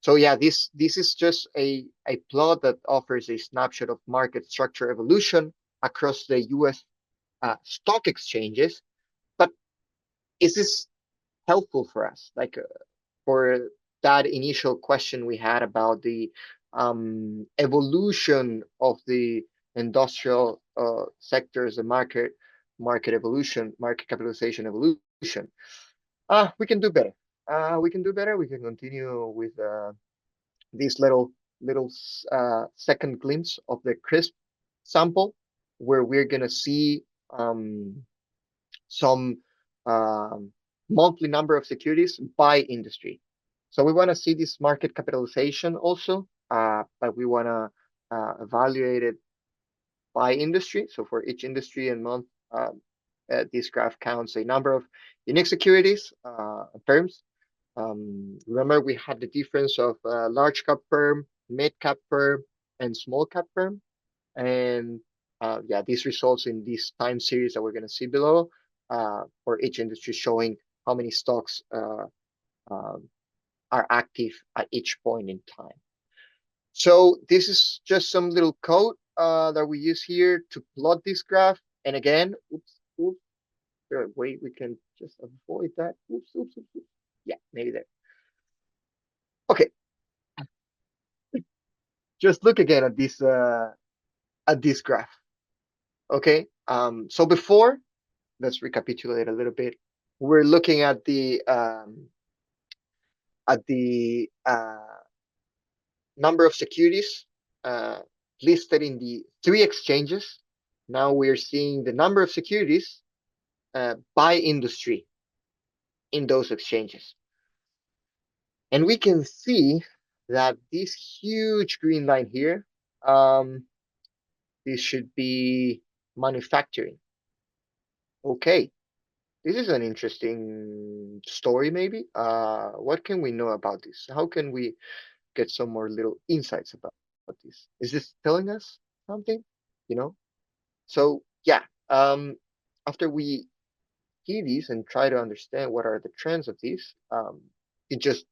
So yeah, this is just a plot that offers a snapshot of market structure evolution across the U.S. Stock exchanges. But is this helpful for us? Like for that initial question we had about the evolution of the industrial sectors, the market evolution, market capitalization evolution. We can do better. We can do better. We can continue with this little second glimpse of the crisp sample, where we're gonna see some um, monthly number of securities by industry. So we want to see this market capitalization also, but we want to evaluate it by industry. So for each industry and month, this graph counts a number of unique securities, firms. Remember, we had the difference of large cap firm, mid cap firm, and small cap firm. And yeah, this results in this time series that we're going to see below for each industry, showing how many stocks um, are active at each point in time. So this is just some little code that we use here to plot this graph. And again, oops, there a way we can just avoid that. Oops. Yeah, maybe there. Okay, just look again at this graph. Okay, so before, let's recapitulate a little bit. We're looking at the number of securities uh, listed in the three exchanges. Now we're seeing the number of securities by industry in those exchanges. And we can see that this huge green line here, this should be manufacturing. Okay, this is an interesting story, maybe. What can we know about this? How can we get some more little insights about this? Is this telling us something? You know? So yeah, after we see these and try to understand what are the trends of these, it just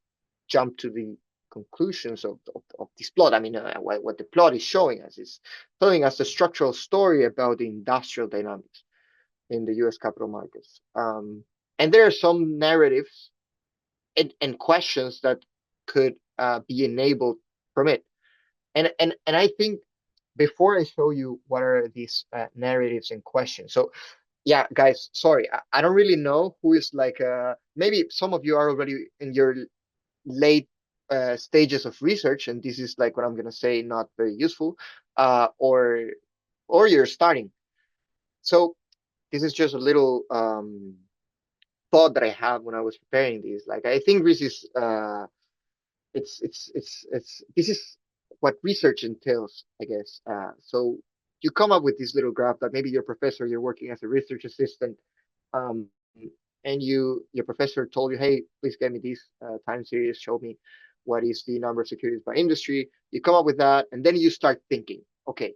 jump to the conclusions of this plot. I mean, what the plot is showing us is telling us the structural story about the industrial dynamics in the U.S. capital markets. And there are some narratives and questions that could be enabled from it. And I think before I show you what are these narratives and questions. So yeah, guys, sorry, I don't really know who is like maybe some of you are already in your late stages of research, and this is like what I'm gonna say, not very useful, or you're starting. So this is just a little thought that I had when I was preparing this. Like I think this is it's this is what research entails, I guess. So you come up with this little graph that maybe your professor, you're working as a research assistant, um, and your professor told you, hey, please get me this time series, show me what is the number of securities by industry. You come up with that, and then you start thinking, okay,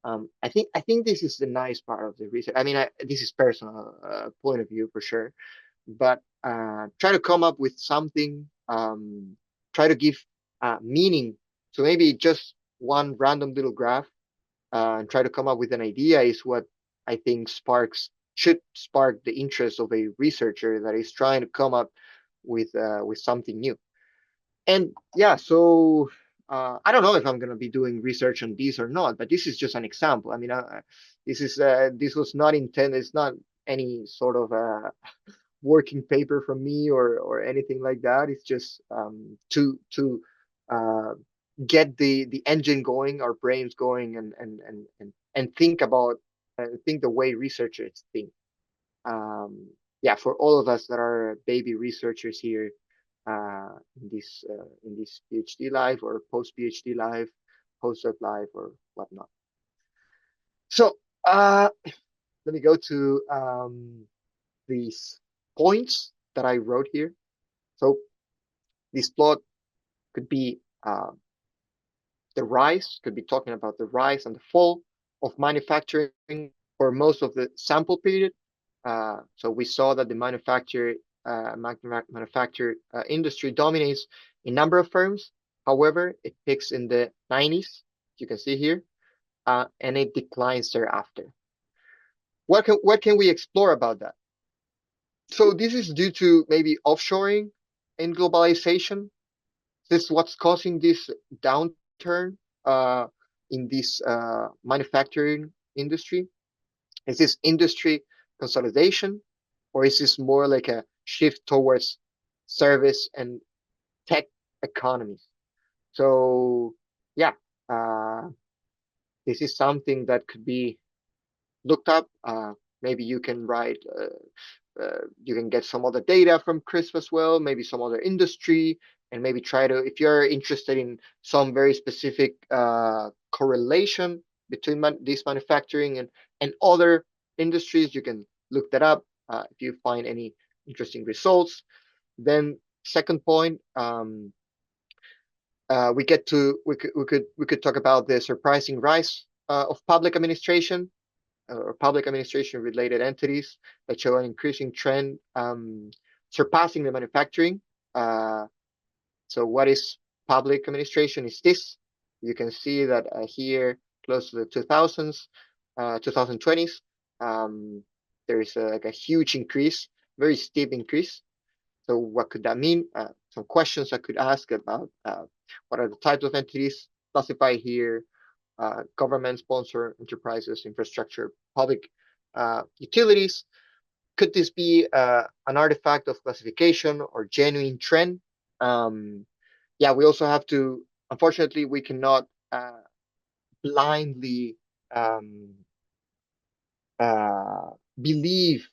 I think this is the nice part of the research. I mean, this is personal point of view for sure, but try to come up with something, try to give meaning to maybe just one random little graph, and try to come up with an idea is what I think should spark the interest of a researcher that is trying to come up with something new. And yeah, so I don't know if I'm gonna be doing research on this or not, but this is just an example. I mean, this was not intended. It's not any sort of working paper from me or anything like that. It's just to uh, get the engine going, our brains going, and think about think the way researchers think. Yeah, for all of us that are baby researchers here in this PhD life or post PhD life, postdoc life or whatnot. So let me go to these points that I wrote here. So this plot could be the rise, could be talking about the rise and the fall of manufacturing for most of the sample period. So we saw that the manufacture industry dominates in number of firms. However, it peaks in the 90s, you can see here, and it declines thereafter. What can we explore about that? So this is due to maybe offshoring and globalization. This is what's causing this downturn in this manufacturing industry. Is this industry consolidation, or is this more like a shift towards service and tech economies? So yeah, uh, this is something that could be looked up. Maybe you can write, you can get some other data from CRISP as well, maybe some other industry, and maybe try to, if you're interested in some very specific correlation between this manufacturing and other industries, you can look that up if you find any interesting results. Then second point, we could talk about the surprising rise of public administration or public administration related entities that show an increasing trend, surpassing the manufacturing. Uh, so what is public administration is this. You can see that here, close to the 2000s, 2020s, there is like a huge increase, very steep increase. So what could that mean? Some questions I could ask about what are the types of entities classified here, government sponsor enterprises, infrastructure, public utilities. Could this be an artifact of classification or genuine trend? Yeah, we also have to, unfortunately, we cannot blindly um, uh, believe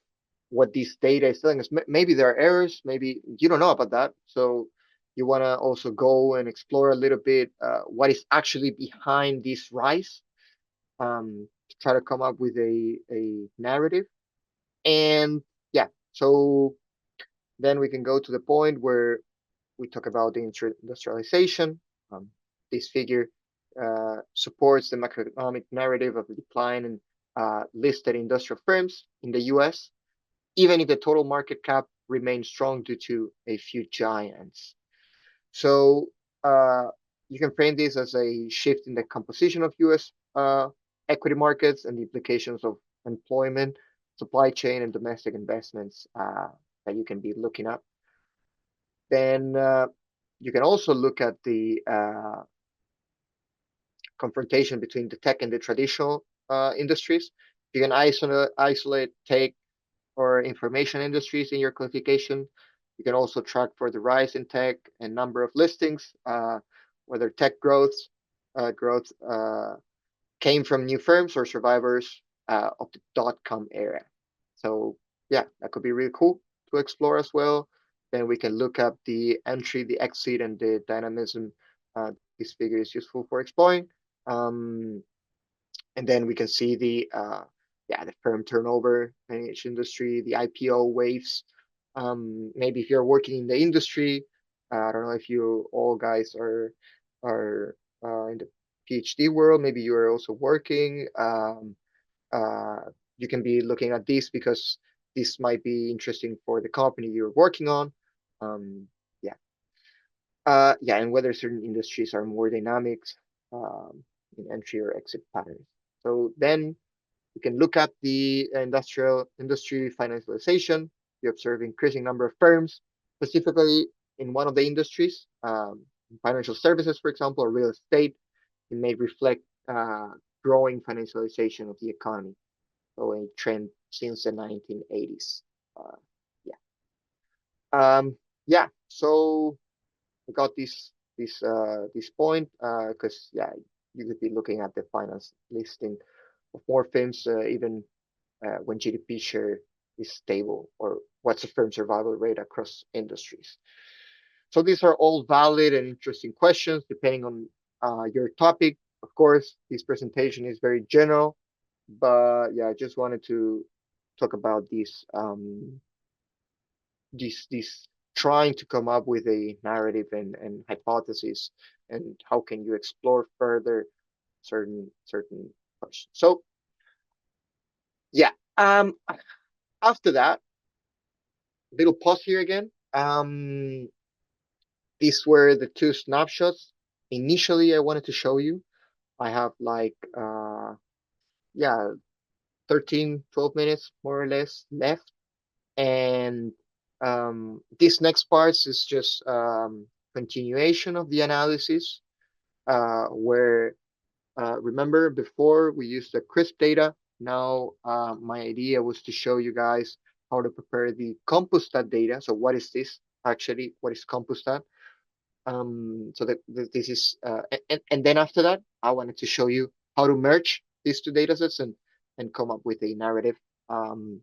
what this data is telling us. Maybe there are errors, maybe you don't know about that. So you want to also go and explore a little bit what is actually behind this rise, to try to come up with a narrative. And yeah, so then we can go to the point where we talk about the industrialization. Um, this figure supports the macroeconomic narrative of the decline in listed industrial firms in the US, even if the total market cap remains strong due to a few giants. So uh, you can frame this as a shift in the composition of US equity markets and the implications of employment, supply chain, and domestic investments that you can be looking at. Then you can also look at the confrontation between the tech and the traditional industries. You can isolate tech or information industries in your classification. You can also track for the rise in tech and number of listings, whether tech growth came from new firms or survivors of the dot-com era. So yeah, that could be really cool to explore as well. Then we can look up the entry, the exit, and the dynamism. This figure is useful for exploring. Um, and then we can see the the firm turnover in each industry, the IPO waves. Maybe if you're working in the industry, I don't know if you all guys are in the PhD world. Maybe you are also working. Uh, you can be looking at this because this might be interesting for the company you're working on. Um, yeah, yeah, and whether certain industries are more dynamic um, in entry or exit patterns. So then you can look at the industrial industry financialization. You observe increasing number of firms, specifically in one of the industries, financial services, for example, or real estate. It may reflect growing financialization of the economy, so a trend since the 1980s. Uh, yeah. Yeah. So I got this point because yeah, you could be looking at the finance listing of more firms, even when GDP share is stable, or what's the firm survival rate across industries. So these are all valid and interesting questions depending on your topic. Of course, this presentation is very general, but yeah, I just wanted to talk about these this trying to come up with a narrative and hypothesis, and how can you explore further certain questions. So yeah, after that, little pause here again. These were the two snapshots initially I wanted to show you. I have like yeah, 13, 12 minutes more or less left. And this next part is just continuation of the analysis, where remember before we used the crisp data. Now my idea was to show you guys how to prepare the compustat data. So what is this actually? What is compustat? So this is and then after that, I wanted to show you how to merge these two data sets and come up with a narrative. Um,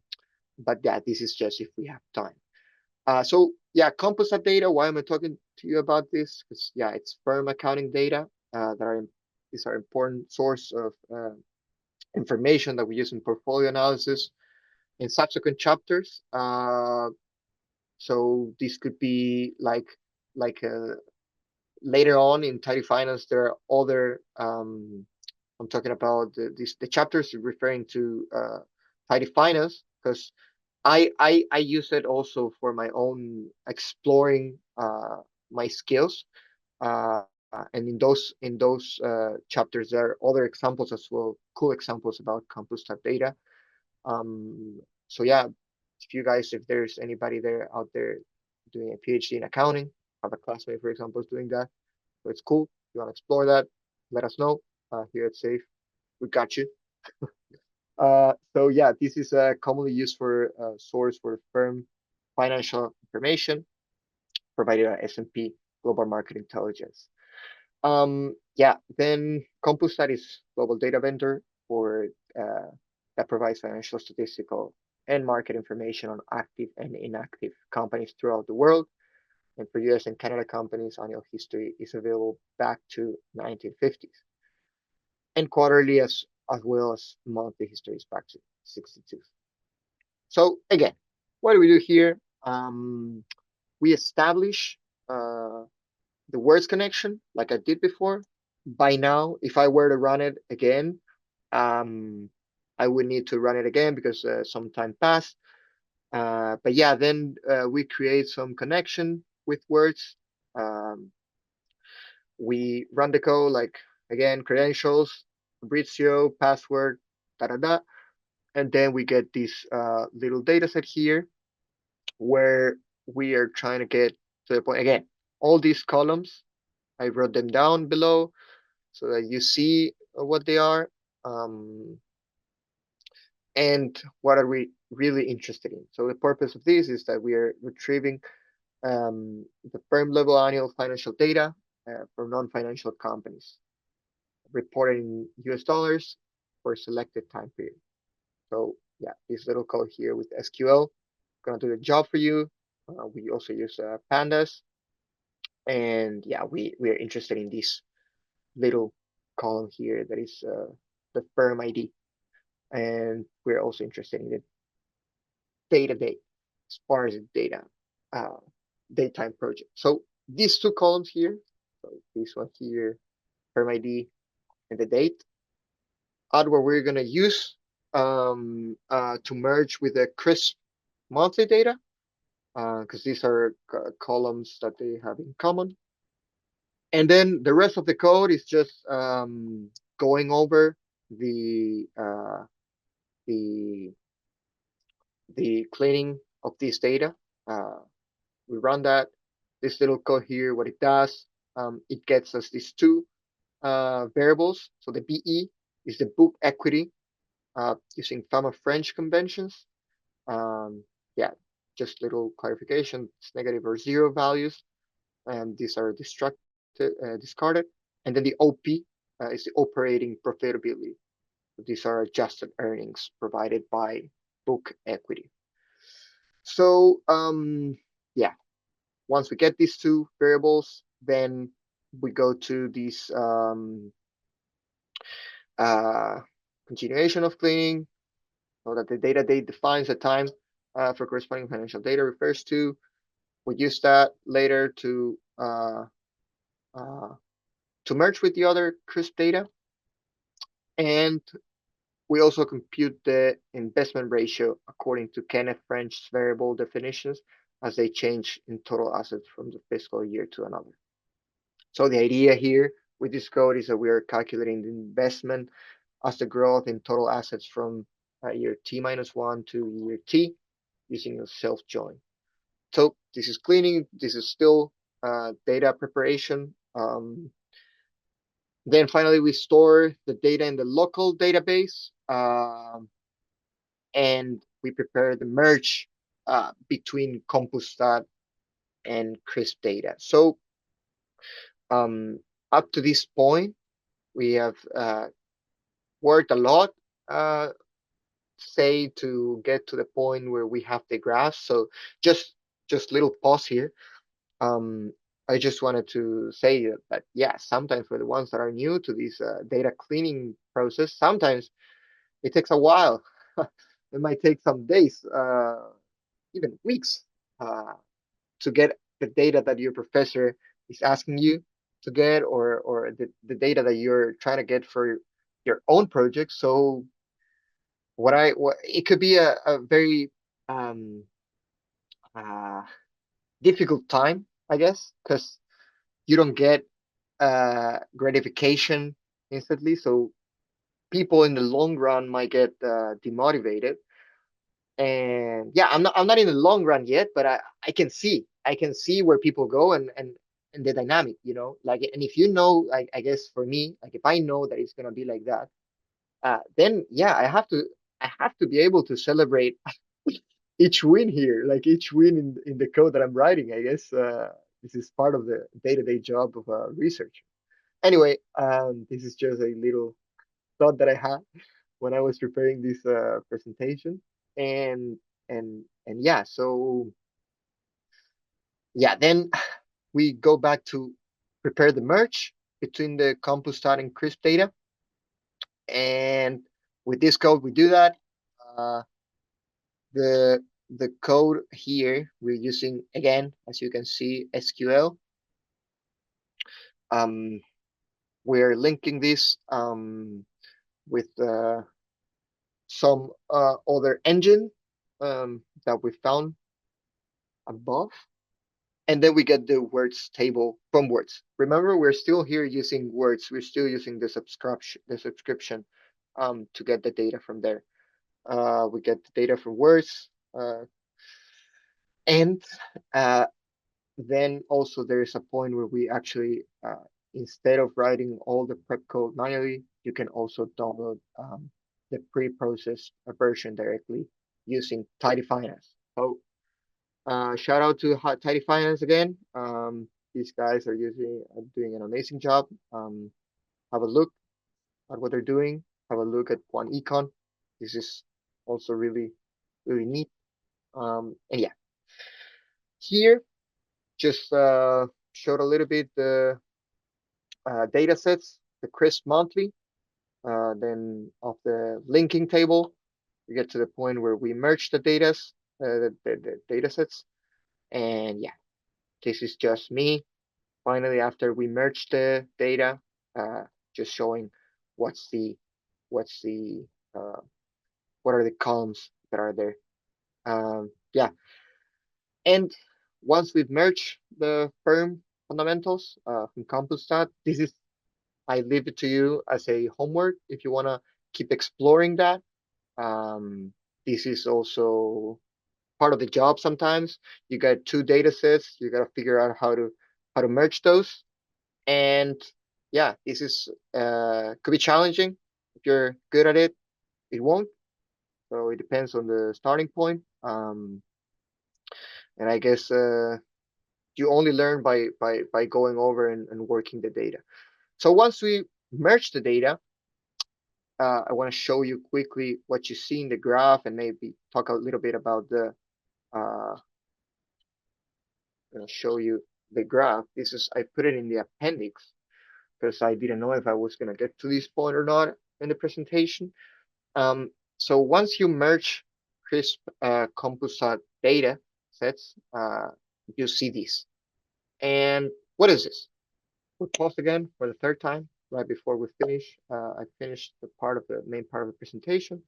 but yeah, this is just if we have time. So yeah, composite data. Why am I talking to you about this? Because yeah, it's firm accounting data that are these are important source of information that we use in portfolio analysis in subsequent chapters. So this could be like later on in tidy finance, there are other. I'm talking about the chapters referring to tidy finance, because I use it also for my own exploring my skills. And in those chapters, there are other examples as well, cool examples about campus type data. So yeah, if you guys, if there's anybody there out there doing a PhD in accounting, have a classmate, for example, is doing that, so it's cool. If you want to explore that, let us know. Here at Safe, we got you. So yeah, this is commonly used for source for firm financial information provided by S&P Global Market Intelligence. Yeah, then Compustat is global data vendor for that provides financial, statistical, and market information on active and inactive companies throughout the world. And for US and Canada companies, annual history is available back to 1950s, and quarterly as well as monthly histories back to 62. So again, what do we do here? We establish the words connection like I did before. By now, if I were to run it again, um, I would need to run it again because some time passed. But yeah, then we create some connection with words. Um, we run the code like again credentials, Fabrizio, password, da da da, and then we get this little data set here where we are trying to get to the point again. All these columns, I wrote them down below so that you see what they are, and what are we really interested in. So the purpose of this is that we are retrieving the firm level annual financial data from non-financial companies reported in US dollars for a selected time period. So yeah, this little code here with SQL gonna do the job for you. We also use pandas, and yeah, we are interested in this little column here that is the firm ID, and we're also interested in the day-to-day sparse data uh, daytime project. So these two columns here, so this one here, firm ID and the date, are what we're gonna use to merge with the crisp monthly data, because these are columns that they have in common. And then the rest of the code is just going over the uh, the the cleaning of this data. Uh, we run that. This little code here, what it does, it gets us these two variables. So the BE is the book equity using FAMA French conventions. Um, yeah, just little clarification. It's negative or zero values, and these are discarded. And then the OP is the operating profitability. These are adjusted earnings provided by book equity. So yeah, once we get these two variables, then we go to this uh, continuation of cleaning, so that the data date defines the time for corresponding financial data refers to. We use that later uh, to merge with the other crisp data. And we also compute the investment ratio according to Kenneth French's variable definitions as they change in total assets from the fiscal year to another. So the idea here with this code is that we are calculating the investment as the growth in total assets from year T minus one to year T using a self-join. So this is cleaning, this is still data preparation. Then finally, we store the data in the local database, and we prepare the merge between Compustat and CRISP data. So up to this point, we have worked a lot, say, to get to the point where we have the graph. So just little pause here. I just wanted to say that yeah, sometimes for the ones that are new to this data cleaning process, sometimes it takes a while. It might take some days, even weeks, to get the data that your professor is asking you to get, or the data that you're trying to get for your own project. So what it could be a very um, uh, difficult time, I guess, because you don't get gratification instantly. So people in the long run might get demotivated. And yeah, I'm not in the long run yet, but I can see where people go, and the dynamic, like, and if like, I guess for me, like, if I know that it's gonna be like that, then yeah, I have to be able to celebrate each win here, like each win in the code that I'm writing. I guess this is part of the day-to-day job of a researcher. Anyway, this is just a little thought that I had when I was preparing this presentation. And yeah, so yeah, then we go back to prepare the merge between the Compustat and CRISP data. And with this code, we do that. Uh, the code here, we're using, again, as you can see, SQL. We're linking this with some other engine that we found above. And then we get the words table from words. Remember, we're still here using words. We're still using the subscription to get the data from there. We get the data from words. And then also there's a point where we actually, instead of writing all the prep code manually, you can also download the pre-processed version directly using Tidy Finance. So shout out to Tidy Finance again. These guys are doing an amazing job. Have a look at what they're doing. Have a look at One Econ. This is also really, really neat. And yeah, here just showed a little bit the data sets, the CRISP monthly, then of the linking table. We get to the point where we merge the the data sets. And yeah, this is just me. Finally, after we merge the data, just showing what's the what's the uh, what are the columns that are there. Yeah, and once we've merged the firm fundamentals from CompusStat, I leave it to you as a homework if you want to keep exploring that. Um, this is also part of the job sometimes. You got two data sets, you got to figure out how to merge those. And yeah, this is could be challenging. If you're good at it, it won't. So it depends on the starting point. And I guess you only learn by going over and working the data. So once we merge the data, I want to show you quickly what you see in the graph, and maybe talk a little bit about the show you the graph. I put it in the appendix because I didn't know if I was gonna get to this point or not in the presentation. So once you merge crisp composite data sets, you see this. And what is this? We'll pause again for the third time right before we finish. I finished the main part of the presentation.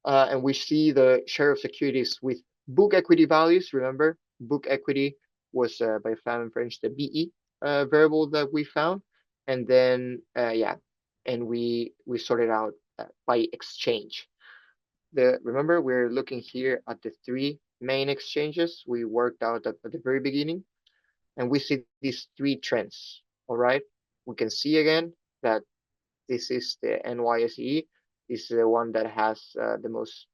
And we see the share of securities with book equity values. Remember, book equity was by Flam and French the BE variable that we found, and then yeah, and we sorted out by exchange. Remember, we're looking here at the three main exchanges we worked out at the very beginning, and we see these three trends. All right, we can see again that this is the NYSE. This is the one that has the most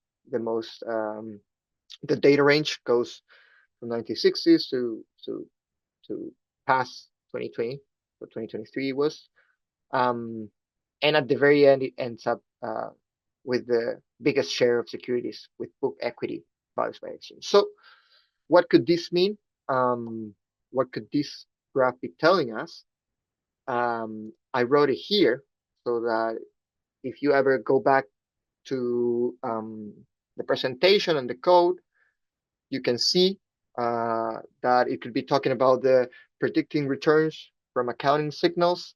the data range goes from 1960s to past 2020, so 2023 was. And at the very end, it ends up with the biggest share of securities with book equity values by exchange. So what could this mean? What could this graph be telling us? I wrote it here so that if you ever go back to the presentation and the code, you can see that it could be talking about the predicting returns from accounting signals.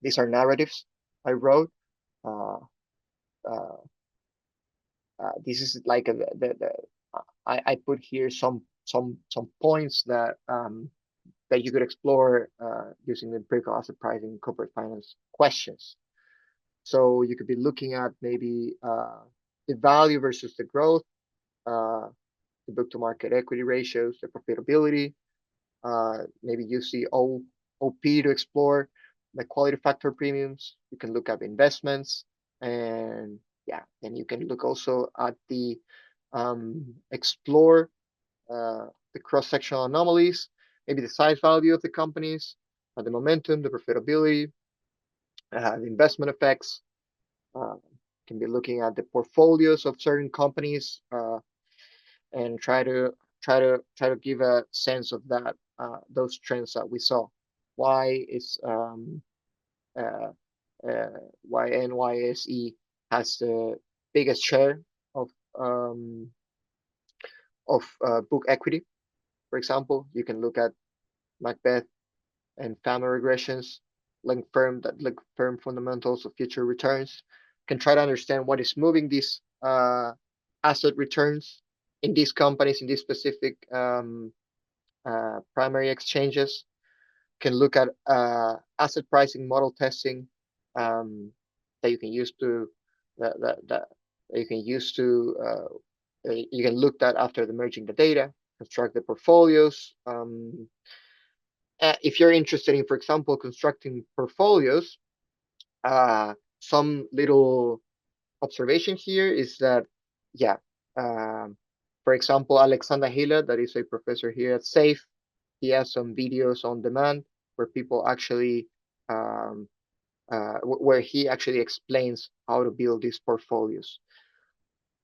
These are narratives I wrote. Uh, uh, this is like I put here some points that that you could explore using the empirical asset pricing corporate finance questions. So you could be looking at maybe the value versus the growth, the book to market equity ratios, the profitability. Maybe you see OP to explore the quality factor premiums. You can look at investments, and yeah, then you can look also at the explore the cross-sectional anomalies, maybe the size value of the companies, the momentum, the profitability, the investment effects. Can be looking at the portfolios of certain companies and try to give a sense of that those trends that we saw. Why is uh, why NYSE has the biggest share um, of book equity? For example, you can look at Macbeth and family regressions, link firm fundamentals of future returns. Can try to understand what is moving these asset returns in these companies in these specific primary exchanges. Can look at asset pricing model testing that you can use to that you can use to you can look at after the merging the data, construct the portfolios. If you're interested in, for example, constructing portfolios, some little observation here is that, yeah, for example, Alexander Hiller, that is a professor here at SAFE, he has some videos on demand where people actually, where he actually explains how to build these portfolios.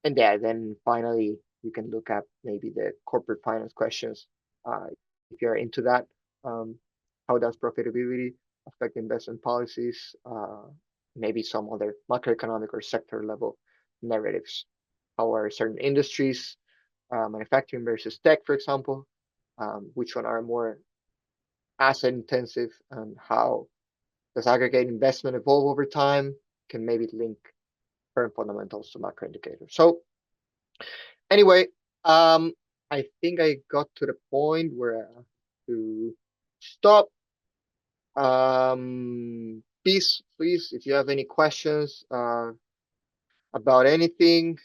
And yeah, then finally, you can look at maybe the corporate finance questions if you're into that. How does profitability affect investment policies? Maybe some other macroeconomic or sector level narratives. How are certain industries, manufacturing versus tech, for example, which one are more asset intensive, and how does aggregate investment evolve over time? Can maybe link firm fundamentals to macro indicators. So anyway, I think I got to the point where I have to stop. Please, if you have any questions about anything,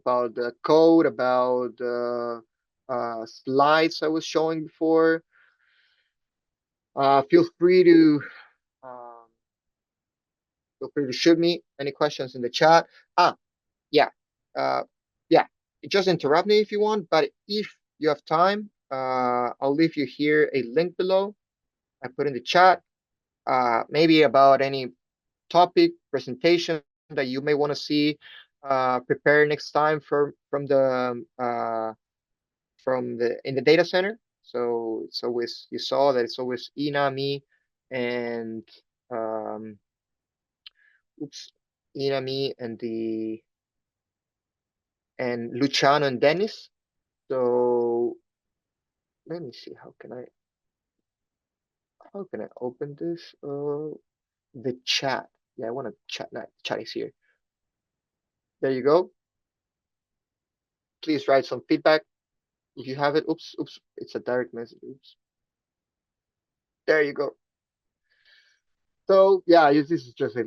about the code, about the slides I was showing before, feel free to um, shoot me any questions in the chat. Yeah, uh, yeah. Just interrupt me if you want, but if you have time, I'll leave you here a link below. I put in the chat, maybe about any topic presentation that you may want to see prepare next time from the in the data center. So it's always, you saw that it's always Ina, me, and um, oops, Ina, me, and the and Luciano and Dennis. So let me see, how can I open this? The chat. Yeah, I want to chat. Not chat is here. There you go. Please write some feedback if you have it. Oops, oops. It's a direct message. Oops. There you go. So yeah, this is just a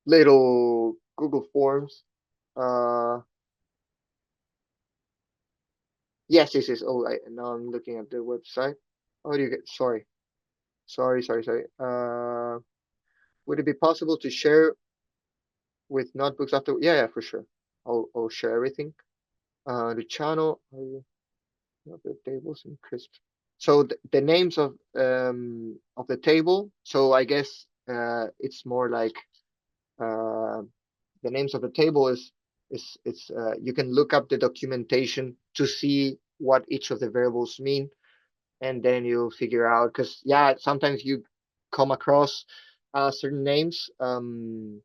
little Google Forms. Uh, yes, this is. Oh, now I'm looking at the website. How do you get? Sorry. Would it be possible to share with notebooks after? Yeah, yeah, for sure. I'll share everything. The channel, the tables and crisp. So the names of the table. So I guess it's more like uh the names of the table is it's you can look up the documentation to see what each of the variables mean, and then you'll figure out because yeah, sometimes you come across certain names and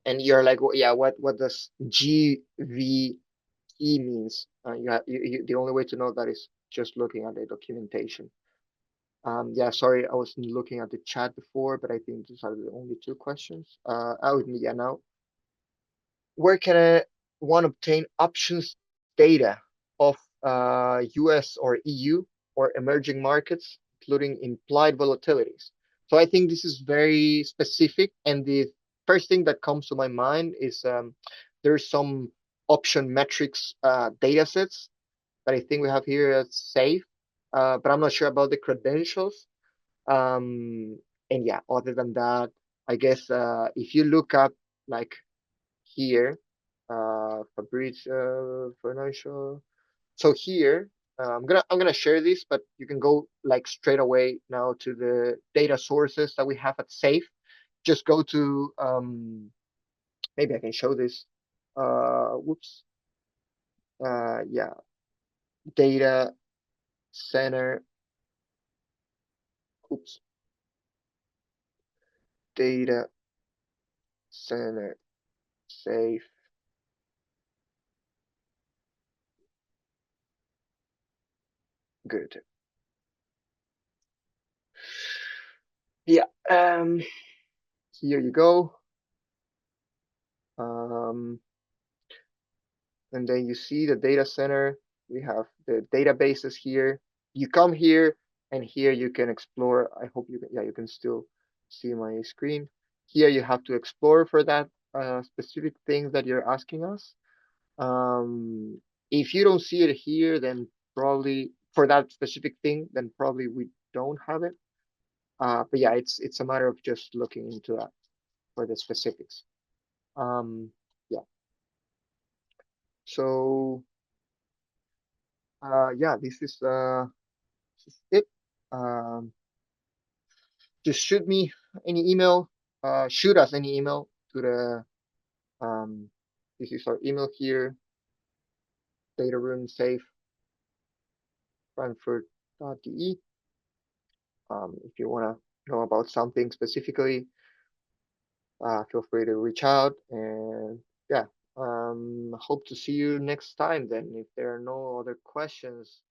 you're like, well, yeah, what does GVE means? The only way to know that is just looking at the documentation. Yeah, sorry, I wasn't looking at the chat before, but I think these are the only two questions. Yeah, now where can one obtain options data of US or EU or emerging markets, including implied volatilities? So I think this is very specific, and the first thing that comes to my mind is there's some option metrics data sets that I think we have here at Safe, but I'm not sure about the credentials. Um, and yeah, other than that, I guess if you look up like here, Fabrizio financial. So here, I'm gonna share this, but you can go like straight away now to the data sources that we have at Safe. Just go to maybe I can show this. Whoops. Yeah, data center. Oops, data center Safe. Good. Yeah. Here you go. Um, and then you see the data center. We have the databases here. You come here, and here you can explore. I hope you can, yeah, you can still see my screen. Here you have to explore for that specific thing that you're asking us. Um, if you don't see it here, then probably for that specific thing, then probably we don't have it. But yeah, it's a matter of just looking into that for the specifics. Um, yeah. So yeah, this is it. Um, just shoot me any email. Shoot us any email to the this is our email here, data room safe frankfurt.de. If you want to know about something specifically, feel free to reach out. And yeah, hope to see you next time then if there are no other questions.